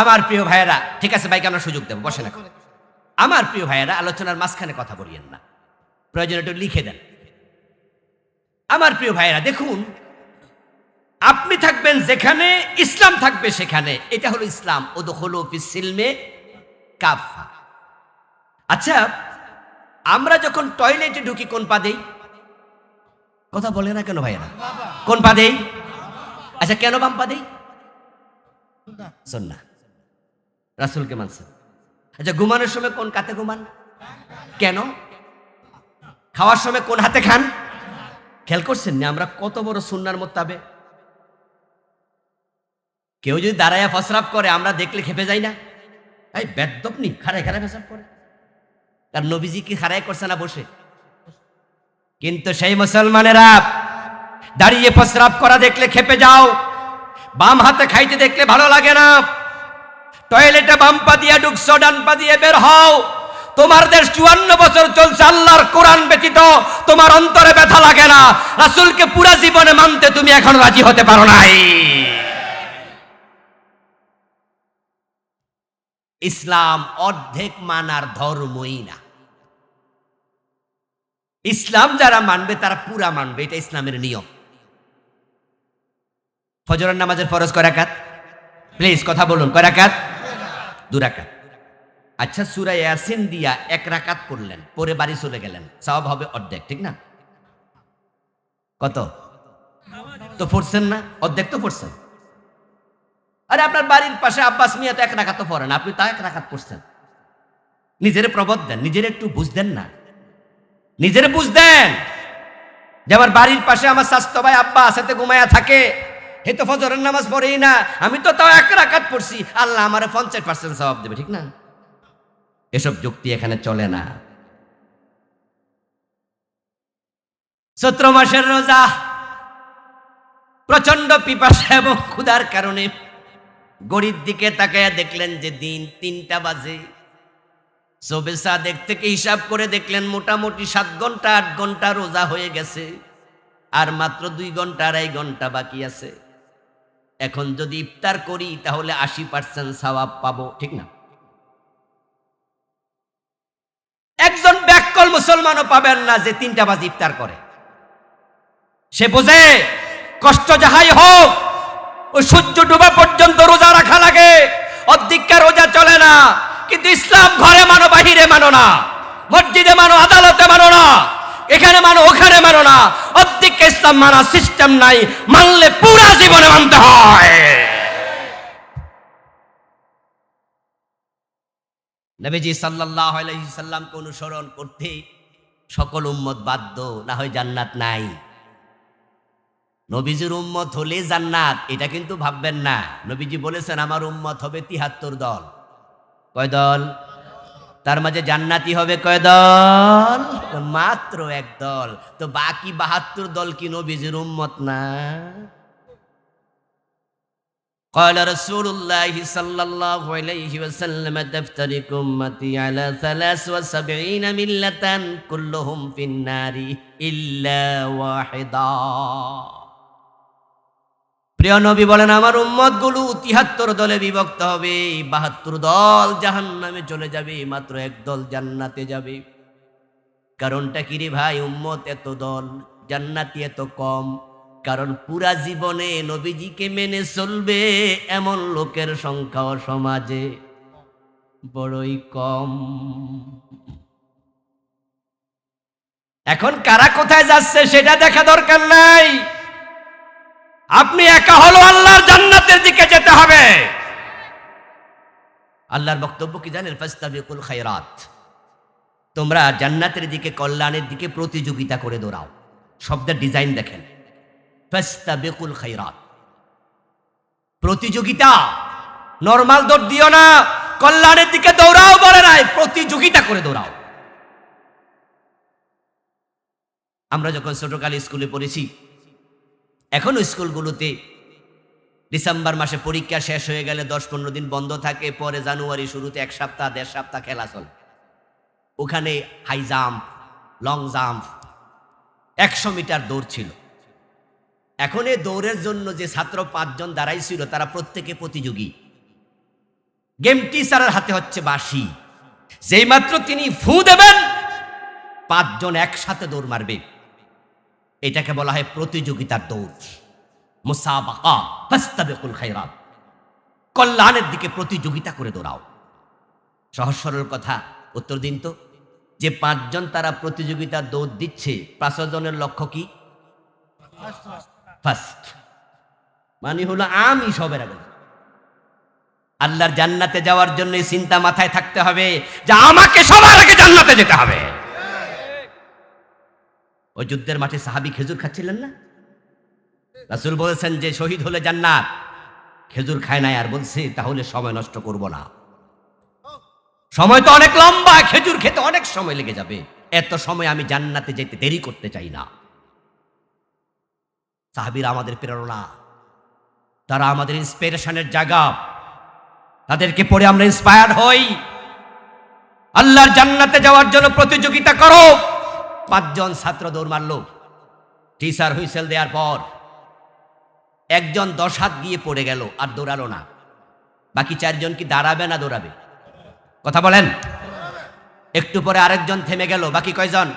আমার প্রিয় ভাইয়েরা, ঠিক আছে ভাইকে আমরা সুযোগ দেব, বসে না। আমার প্রিয় ভাইয়েরা, আলোচনার মাঝখানে কথা বলিয়েন না, প্রয়োজন একটু লিখে দেন। আমার প্রিয় ভাইয়েরা, দেখুন, আপনি থাকবেন যেখানে ইসলাম থাকবে সেখানে, এটা হলো ইসলাম। উদখুলু ফিস সিলমে কাফা। আচ্ছা, আমরা যখন টয়লেটে ঢুকি কোন পা দেই? কথা বলে না কেন ভাইয়েরা? কোন পা দেই? আচ্ছা, কেন বাম পা দেই? সুন্নাহ, রাসূলকে মানছেন। আচ্ছা, ঘুমানোর সময় কোন কাতে ঘুমান? কেন? খাওয়ার সময় কোন হাতে খান? খেয়াল করছেন না আমরা কত বড় সুন্নাহর মোতাবেক? কেউ যদি দাঁড়ায় প্রস্রাব করে আমরা দেখলে খেপে যাই না? এই বেদ্যপ নি খাড়ায় খাড়ায় প্রস্রাব করে। কারণ নবীজি কি খাড়ায় করছে না বসে? কিন্তু সেই মুসলমানেরা দাঁড়িয়ে প্রস্রাব করা দেখলে খেপে যাও, বাম হাতে খাইতে দেখলে ভালো লাগে না, টয়লেটে বাম পা দিয়ে ঢুকছো ডান পা দিয়ে বের হও, তোমার দেশ 54 বছর চলছে, আল্লাহর কোরআন ব্যতীত তোমার অন্তরে ব্যথা লাগে না, রাসূলকে পুরা জীবনে মানতে তুমি এখন রাজি হতে পারো নাই। ইসলাম অর্ধেক মানার ধর্মই না। ইসলাম যারা মানবে তারা পুরা মানবে, এটা ইসলামের নিয়ম। ফজরের নামাজের ফরজ কয় রাকাত? প্লিজ কথা বলুন, কয় রাকাত? 2 রাকাত। আচ্ছা, সূরা ইয়াসিন দিয়া 1 রাকাত পড়লেন, পরে বাড়ি চলে গেলেন, সওয়াব হবে অর্ধেক, ঠিক না? কত তো পড়ছেন না? অর্ধেক তো পড়ছেন। আরে আপনার বাড়ির পাশে আব্বাস মিয়া তো 1 রাকাত তো পড়েন, আপনি তা 1 রাকাত পড়ছেন। নিজের প্রবোধ দেন, নিজের একটু বুঝ দেন না, নিজের বুঝ দেন যে আমার বাড়ির পাশে আমার স্বাস্থ্য ভাই আব্বা সাথে ঘুমায়া থাকে, হে তো ফজরের নামাজ পড়েই না, আমি তো তাও 1 রাকাত পড়ছি, আল্লাহ আমারে 50% সওয়াব দেবে, ঠিক না? এসব যুক্তি এখানে চলে না। চৈত্র মাসের রোজা, প্রচন্ড পিপাসা এবং ক্ষুধার কারণে ঘড়ির দিকে তাকায়া দেখলেন যে দিন 3টা বাজে। সবে সাদেক থেকে হিসাব করে দেখলেন মোটামুটি 7 ঘন্টা 8 ঘন্টা রোজা হয়ে গেছে, আর মাত্র 2 ঘন্টা 2.5 ঘন্টা বাকি আছে। এখন যদি ইফতার করি তাহলে 80% সওয়াব পাবো, ঠিক না? একজন ব্যাককল মুসলমানও পাবেন না যে 3টা বাজে ইফতার করে। সে বোঝে কষ্ট যাহাই হোক ওই সূর্য ডোবা পর্যন্ত রোজা রাখা লাগে, অর্ধেকটা রোজা চলে না। কিন্তু ইসলাম ঘরে মানো বাহিরে মানো না, মসজিদে মানো আদালতে মানো না, এখানে মানো ওখানে মানো না, অর্ধেক ইসলাম মানা সিস্টেম নাই, মানলে পুরা জীবনে মানতে হয়। নবীজি সাল্লাল্লাহু আলাইহি সাল্লামকে অনুসরণ করতে সকল উম্মত বাধ্য, না হয় জান্নাত নাই। নবীজির উম্মত হলে জান্নাত, এটা কিন্তু ভাববেন না। নবীজি বলেছেন আমার উম্মত হবে 73 দল। কয় দল? তার মাঝে জান্নাতি হবে কয় দল? মাত্র 1 দল। তো বাকি 72 দল কি নবীজির উম্মত না? قال رسول الله صلى الله عليه وسلم تفترق أمتي على 73 ملة كلهم في النار إلا واحدا। প্রিয় নবী বলেন আমার উম্মত গুলো 73 দলে বিভক্ত হবে, 72 দল জাহান্নামে চলে যাবে, মাত্র 1 দল জান্নাতে যাবে। কারণটা কি রে ভাই? উম্মত এত দল, জান্নাতি এত কম। কারণ পুরা জীবনে নবীজিকে মেনে চলবে এমন লোকের সংখ্যাও সমাজে বড়ই কম। এখন কারা কোথায় যাচ্ছে সেটা দেখা দরকার নাই, আপনি একা হলো আল্লাহর জান্নাতের দিকে যেতে হবে। আল্লাহর বক্তব্য কি জানেন? ফাস্তাবিকুল খায়রাত, তোমরা জান্নাতের দিকে, কল্যাণের দিকে প্রতিযোগিতা করে দৌড়াও। শব্দের ডিজাইন দেখেন, ফাস্তাবিকুল খায়রাত, প্রতিযোগিতা। নরমাল দৌড় দিও না, কল্যাণের দিকে দৌড়াও বলে নাই, প্রতিযোগিতা করে দৌড়াও। আমরা যখন ছোটকালে স্কুলে পড়েছি, এখনো স্কুলগুলোতে ডিসেম্বর মাসে পরীক্ষা শেষ হয়ে গেলে 10-15 দিন বন্ধ থাকে, পরে জানুয়ারি শুরুতে 1 সপ্তাহ 1.5 সপ্তাহ খেলা চলে। ওখানে high jump, long jump, 100 metre দৌড় ছিল। এখন এই দৌড়ের জন্য যে ছাত্র 5 জন দাঁড়াইছিল তারা প্রত্যেকে প্রতিযোগী। গেম টিচারের হাতে হচ্ছে বাঁশি, যেই মাত্র তিনি ফু দেবেন 5 জন একসাথে দৌড় মারবে। এটাকে বলা হয় প্রতিযোগিতার দৌড়, মুসাবাকা। ফাস্তাবিকুল খায়রাত, কল্যাণের দিকে প্রতিযোগিতা করে দৌড়াও। সহজ সরল কথা, উত্তর দিন তো, যে 5 জন তারা প্রতিযোগিতার দৌড় দিচ্ছে, 5 জনের লক্ষ্য কি? ফার্স্ট, মানে হলো আমি সবের আগে। আল্লাহর জান্নাতে যাওয়ার জন্য চিন্তা মাথায় থাকতে হবে যে আমাকে সবার আগে জান্নাতে যেতে হবে। ওই যুদ্ধের মাঠে সাহাবী খেজুর খাচ্ছিলেন না? রাসূল বলেছেন যে শহীদ হলে জান্নাত, খেজুর খায় নাই আর বলছে তাহলে সময় নষ্ট করব না। সময় তো অনেক লম্বা, খেজুর খেতে অনেক সময় লেগে যাবে, এত সময় আমি জান্নাতে যেতে দেরি করতে চাই না। সাহাবীরা আমাদের প্রেরণা, তারা আমাদের ইন্সপিরেশনের জায়গা, তাদেরকে পড়ে আমরা ইন্সপায়ার্ড হই। আল্লাহর জান্নাতে যাওয়ার জন্য প্রতিযোগিতা করো। 5 জন ছাত্র দৌড় মারল, টিচার হুইসেল দেওয়ার পর একজন 10 হাত গিয়ে পড়ে গেল, আর দৌড়ালো না। বাকি 4 জন কি দাঁড়াবে না দৌড়াবে? কথা বলেন। একটু পরে আরেকজন থেমে গেল, বাকি কয়জন?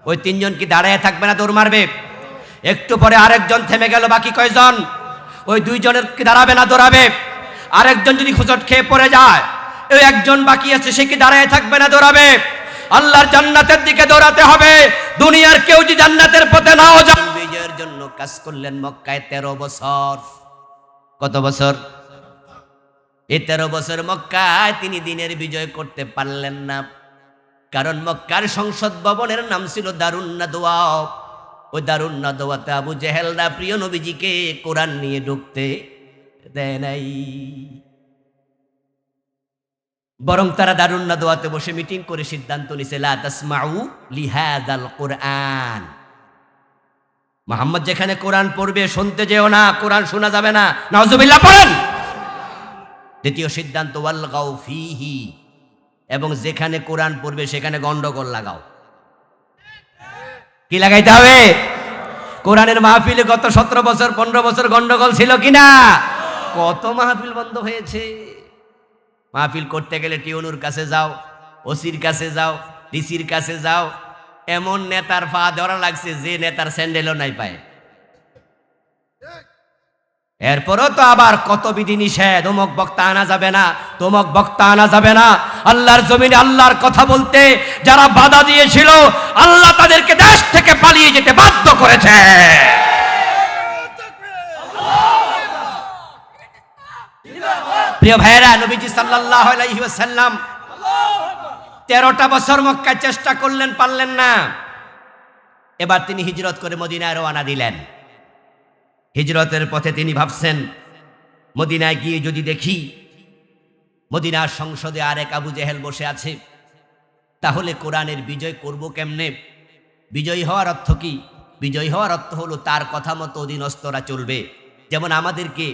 ওই 3 জন কি দাঁড়ায় থাকবে না দৌড় মারবে? একটু পরে আরেকজন থেমে গেল, বাকি কয়জন? ওই 2 জনের কি দাঁড়াবে না দৌড়াবে? আরেকজন যদি খুঁচট খেয়ে পড়ে যায়, ওই একজন বাকি আছে, সে কি দাঁড়ায় থাকবে না দৌড়াবে? আল্লাহর জান্নাতের দিকে দৌড়াতে হবে। দুনিয়ার কেউ যদি জান্নাতের পথে নাও যায়। বিজয়ের জন্য কাজ করলেন মক্কায় 13 বছর। কত বছর? এই 13 বছর মক্কায় তিনি দিনের বিজয় করতে পারলেন না, কারণ মক্কার সংসদ ভবনের নাম ছিল দারুন নাদওয়া। ওই দারুন নাদওয়াতে আবু জেহেলরা প্রিয় নবীজিকে কোরআন নিয়ে ঢুকতে দেয় নাই, বরং তারা দারুন নাদওয়াতে বসে মিটিং করে সিদ্ধান্ত নিছে, লা তাসমাউ লিহাযাল কুরআন, মুহাম্মদ যেখানে কোরআন পড়বে শুনতে যেও না, কোরআন শোনা যাবে না। নাউজুবিল্লাহ পড়েন। দ্বিতীয় সিদ্ধান্ত, ওয়ালগাউ ফিহি, এবং যেখানে কোরআন পড়বে সেখানে গন্ডগোল লাগাও। কি লাগাইতে হবে? কোরআনের মাহফিলে গত 17 বছর 15 বছর গন্ডগোল ছিল কিনা? কত মাহফিল বন্ধ হয়েছে। মাহফিল করতে গেলে টিউনুর কাছে যাও, ওসির কাছে যাও, ডিসির কাছে যাও, এমন নেতার পা ধরা লাগছে যে নেতার স্যান্ডেলও নাই পায়। এরপরও তো আবার কত বিধি নিষেধ, অমুক বক্তা আনা যাবে না, তমুক বক্তা আনা যাবে না। আল্লাহর জমিনে আল্লাহর কথা বলতে যারা বাধা দিয়েছিল, আল্লাহ তাদেরকে দেশ থেকে পালিয়ে যেতে বাধ্য করেছে। প্রিয় ভাইয়েরা, নবীজি সাল্লাল্লাহু আলাইহি ওয়াসাল্লাম 13টা বছর মক্কায় চেষ্টা করলেন, পারলেন না। এবার তিনি হিজরত করে মদিনায় রওনা দিলেন। হিজরতের পথে তিনি ভাবছেন, মদিনায় গিয়ে যদি দেখি মদিনার সংসদে আরেক আবু জেহেল বসে আছে, তাহলে কোরআনের বিজয় করব কেমনে? বিজয়ী হওয়ার অর্থ কি? বিজয়ী হওয়ার অর্থ হলো তার কথা মতো অধীনস্থরা চলবে। যেমন আমাদেরকে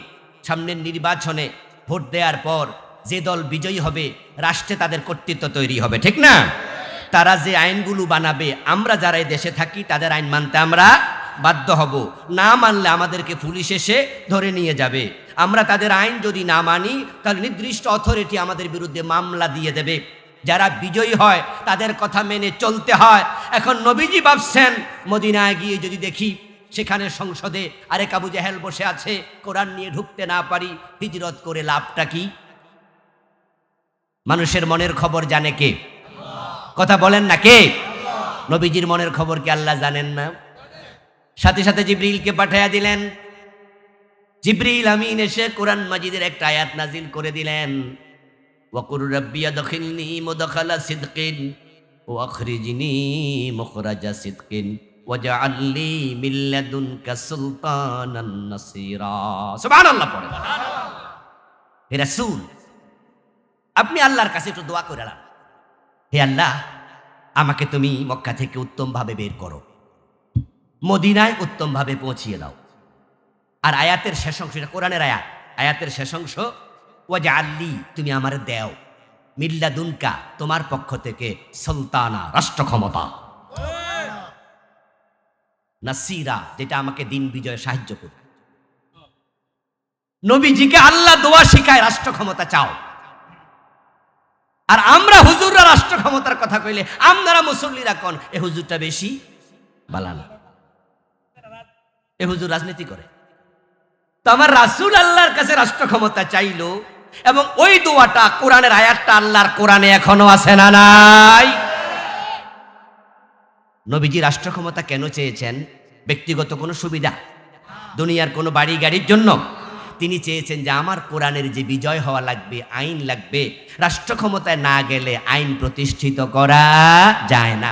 সামনের নির্বাচনে ভোট দেওয়ার পর যে দল বিজয়ী হবে, রাষ্ট্রে তাদের কর্তৃত্ব তৈরি হবে, ঠিক না? তারা যে আইনগুলো বানাবে, আমরা যারা এই দেশে থাকি তাদের আইন মানতে আমরা বাধ্য হব। না মানলে আমাদেরকে পুলিশ এসে ধরে নিয়ে যাবে। আমরা তাদের আইন যদি না মানি, তাহলে নির্দিষ্ট অথরিটি আমাদের বিরুদ্ধে মামলা দিয়ে দেবে। যারা বিজয়ী হয় তাদের কথা মেনে চলতে হয়। এখন নবীজি ভাবছেন, মদিনায় গিয়ে যদি দেখি সেখানে সংসদে আরেক আবু জেহেল বসে আছে, কোরআন নিয়ে ঢুকতে না পারি, হিজরত করে লাভটা কি? মানুষের মনের খবর জানে কে? কথা বলেন না, কে? নবীজির মনের খবর কি আল্লাহ জানেন না? সাথে সাথে জিবরিলকে পাঠাইয়া দিলেন। জিবরিল আমিন এসে কোরআন মাজিদের একটা আয়াত নাজিল করে দিলেন, ওয়াকুর রাব্বি আদখিলনি মুদখালা সিদকিন ওয়া আখরিজনি মুখরাজা সিদকিন ওয়াজআল লি মিন লাদুনকা সুলতানান নাসীরা। সুবহানাল্লাহ পড়ে। হে রাসূল, আপনি আল্লাহর কাছে একটু দোয়া করে নেন, হে আল্লাহ, আমাকে তুমি মক্কা থেকে উত্তমভাবে বের করো, মদিনায় উত্তমভাবে পৌঁছিয়ে দাও। আর আয়াতের শেষ অংশ, এটা কোরআনের আয়াত, আয়াতের শেষ অংশ, ওয়াজআল লি, তুমি আমারে দাও, মিন লাদুনকা, তোমার পক্ষ থেকে, সুলতানা, রাষ্ট্র ক্ষমতা, নাসীরা, যেটা আমাকে দিন বিজয়ে সাহায্য করবে। নবীজিকে আল্লাহ দোয়া শিখায়, রাষ্ট্র ক্ষমতা চাও। আর আমরা হুজুররা রাষ্ট্র ক্ষমতার কথা কইলে আমরা মুসল্লিরা কোন এ হুজুরটা বেশি বালানা, এ হুজুর রাজনীতি করে। তো আমার রাসূল আল্লাহর কাছে রাষ্ট্র ক্ষমতা চাইলো, এবং ওই দোয়াটা, কোরআনের আয়াতটা আল্লাহর কোরআনে এখনো আছে না নাই? নবীজি রাষ্ট্র ক্ষমতা কেন চেয়েছেন? ব্যক্তিগত কোনো সুবিধা, দুনিয়ার কোনো বাড়ি গাড়ির জন্য? তিনি চেয়েছেন যে আমার কোরআনের যে বিজয় হওয়া লাগবে, আইন লাগবে, রাষ্ট্র ক্ষমতায় না গেলে আইন প্রতিষ্ঠিত করা যায় না।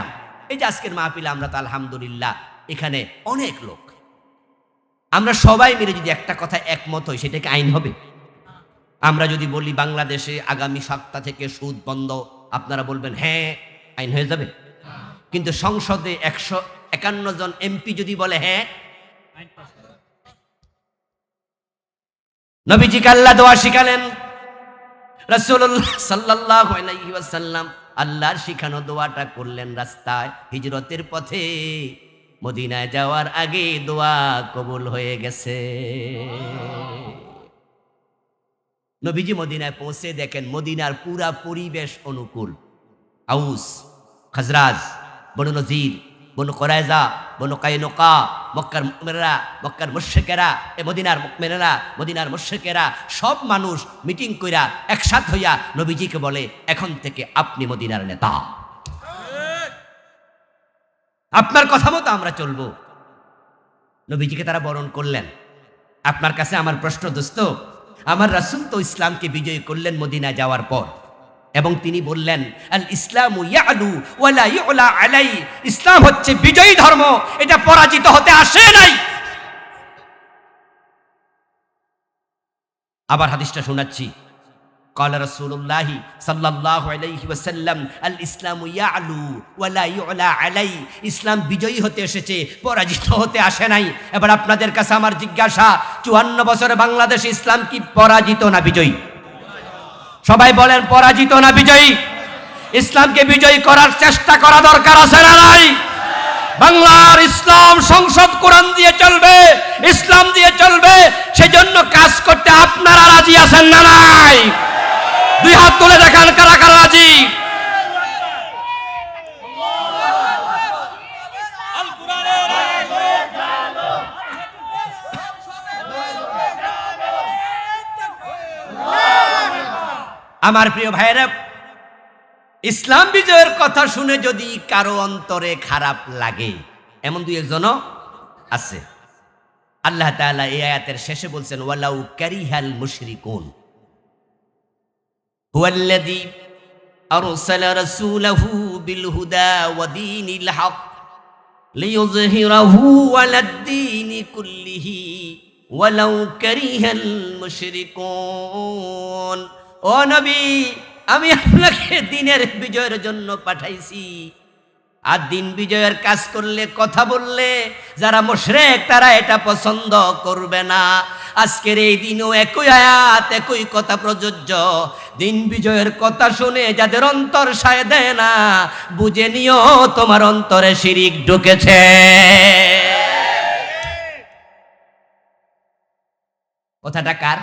এই যে আজকের মাহফিলে আমরা তো আলহামদুলিল্লাহ এখানে অনেক লোক, আমরা সবাই মিলে যদি একটা কথা একমত হই, সেটাকে আইন হবে? আমরা যদি বলি বাংলাদেশে আগামী সপ্তাহ থেকে সুদ বন্ধ, আপনারা বলবেন হ্যাঁ, আইন হয়ে যাবে? কিন্তু সংসদে 151 জন এমপি যদি বলে হ্যাঁ, নবীজিকে আল্লাহ দোয়া শিখালেন, রাসূলুল্লাহ সাল্লাল্লাহু আলাইহি ওয়াসাল্লাম আল্লাহর শিখানো দোয়াটা করলেন রাস্তায় হিজরতের পথে, মদিনায় যাওয়ার আগে দোয়া কবুল হয়ে গেছে। নবীজি মদিনায় পৌঁছে দেখেন মদিনার পুরা পরিবেশ অনুকূল। আউস, খাজরাজ, বনু নজির, বনু কোরাইজা, বনু কাইনুকা, মক্কার মুমিনেরা, মক্কার মুশরিকেরা, মদিনার মুমিনেরা, মদিনার মুশরিকেরা সব মানুষ মিটিং কইরা একসাথ হইয়া নবীজিকে বলে, এখন থেকে আপনি মদিনার নেতা, আপনার কথা মতো আমরা চলবো। নবীজিকে তারা বরণ করলেন। আপনার কাছে আমার প্রশ্ন দোস্ত, আমার রাসূল তো ইসলামকে বিজয়ী করলেন মদিনায় যাওয়ার পর, এবং তিনি বললেন আল ইসলামু ইয়ালু ওয়ালা ইউলা আলাই, ইসলাম হচ্ছে বিজয়ী ধর্ম, এটা পরাজিত হতে আসে নাই। আবার হাদিসটা শোনাচ্ছি, قال رسول الله صلى الله عليه وسلم الاسلام يعلو ولا يعلى علي, ইসলাম বিজয়ী হতে এসেছে, পরাজিত হতে আসে নাই। এবার আপনাদের কাছে আমার জিজ্ঞাসা, 54 বছরে বাংলাদেশে ইসলাম কি পরাজিত না বিজয়ী? সবাই বলেন পরাজিত না বিজয়ী? ইসলামকে বিজয়ী করার চেষ্টা করা দরকার আছে না নাই? বাংলার ইসলাম সংসদ কোরআন দিয়ে চলবে, ইসলাম দিয়ে চলবে, সেজন্য কাজ করতে আপনারা রাজি আছেন না নাই? দুই হাত তুলে দেখান কারা কারা রাজি। আমার প্রিয় ভাইরা, ইসলাম বিজয়ের কথা শুনে যদি কারো অন্তরে খারাপ লাগে, এমন দুই একজনও আছে। আল্লাহ তাআলা এই আয়াতের শেষে বলছেন ওয়ালাউ কারিহাল মুশরিকুন হুয়াল্লাযী আরসালা রাসূলাহু বিল হুদা ওয়া দীনিল হক লিইয়ুযহিরাহু আলাদ-দীনি কুল্লিহি ওয়ালাউ কারিহাল মুশরিকুন। ও নবী, আমি আপনাকে দিনের বিজয়ের জন্য পাঠাইছি, আর দিন বিজয়ের কাজ করলে, কথা বললে যারা মুশরিক তারা এটা পছন্দ করবে না। আজকের এই দিনও একই আয়াত, একই কথা প্রযোজ্য। দিন বিজয়ের কথা শুনে যাদের অন্তর সায় দেয় না, বুঝে নিও তোমার অন্তরে শিরিক ঢুকেছে। কথাটা কার?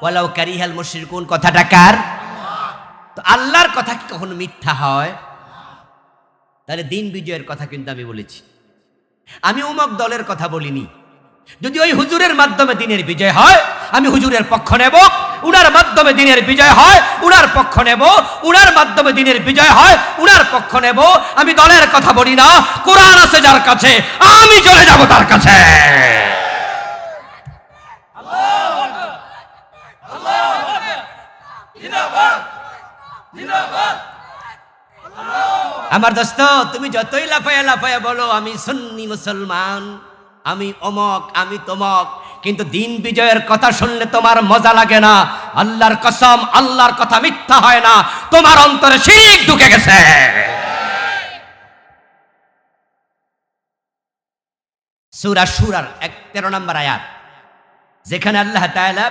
ওয়ালাউ কারিহাল মুশরিকুন কথাটা কার? তো আল্লাহর কথা কি কখনো মিথ্যা হয়? তাহলে দিন বিজয়ের কথা কিন্তু আমি বলেছি, আমি অমুক দলের কথা বলিনি। যদি ওই হুজুরের মাধ্যমে দিনের বিজয় হয়, আমি হুজুরের পক্ষ নেব। উনার মাধ্যমে দিনের বিজয় হয়, উনার পক্ষ নেব। উনার মাধ্যমে দিনের বিজয় হয়, উনার পক্ষ নেব। আমি দলের কথা বলি না। কোরআন আছে যার কাছে, আমি চলে যাব তার কাছে। আমার দোস্ত, তুমি যতই লাফায়া লাফায়া বলো আমি সুন্নি মুসলমান, আমি অমক, আমি তমক, কিন্তু দিন বিজয়ের কথা শুনলে তোমার মজা লাগে না। আল্লাহর কসম, আল্লাহর কথা মিথ্যা হয় না, তোমার অন্তরে শিরক ঢুকে গেছে। সূরা শুরার 13 নম্বর আয়াত, যেখানে আল্লাহ তাআলা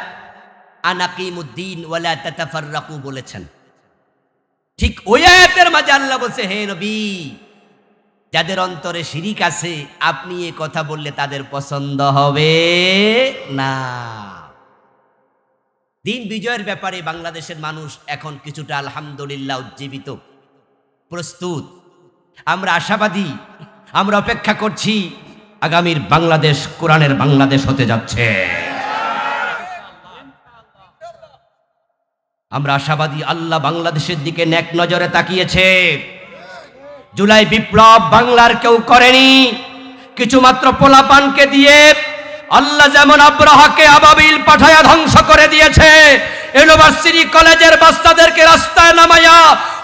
আনাকিমুদ্দিন ওয়ালা তাতাফাররাকু বলেছেন, ঠিক ওই আয়াতের মাঝে আল্লাহ বলছে, হে নবী, যাদের অন্তরে শিরিক আছে আপনি এই কথা বললে তাদের পছন্দ হবে না। দিন বিজয়ের ব্যাপারে বাংলাদেশের মানুষ এখন কিছুটা আলহামদুলিল্লাহ উজ্জীবিত, প্রস্তুত। আমরা আশাবাদী, আমরা অপেক্ষা করছি আগামীর বাংলাদেশ কোরআনের বাংলাদেশ হতে যাচ্ছে। আমরা আশাবাদী, আল্লাহ বাংলাদেশের দিকে নেক নজরে তাকিয়েছে। জুলাই বিপ্লব বাংলার কেউ করেনি, কিছু মাত্র পোলাপানকে দিয়ে আল্লাহ যেমন আব্রাহাকে আবাবিল পাঠায়া ধ্বংস করে দিয়েছে, ইউনিভার্সিটি কলেজের বাচ্চাদেরকে রাস্তায় নামাইয়া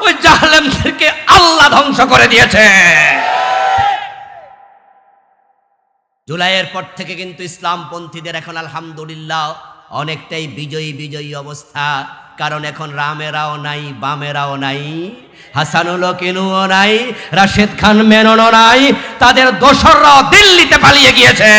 ওই জালেমদেরকে আল্লাহ ধ্বংস করে দিয়েছে। জুলাইয়ের পর থেকে কিন্তু ইসলামপন্থীদের এখন আলহামদুলিল্লাহ অনেকটাই বিজয়ী বিজয়ী অবস্থা। কারণ এখন রামেরাও নাই, বামেরাও নাই, হাসানুল কিনুও নাই, রাশেদ খান মেননও নাই, তাদের দোসররাও দিল্লিতে পালিয়ে গিয়েছে।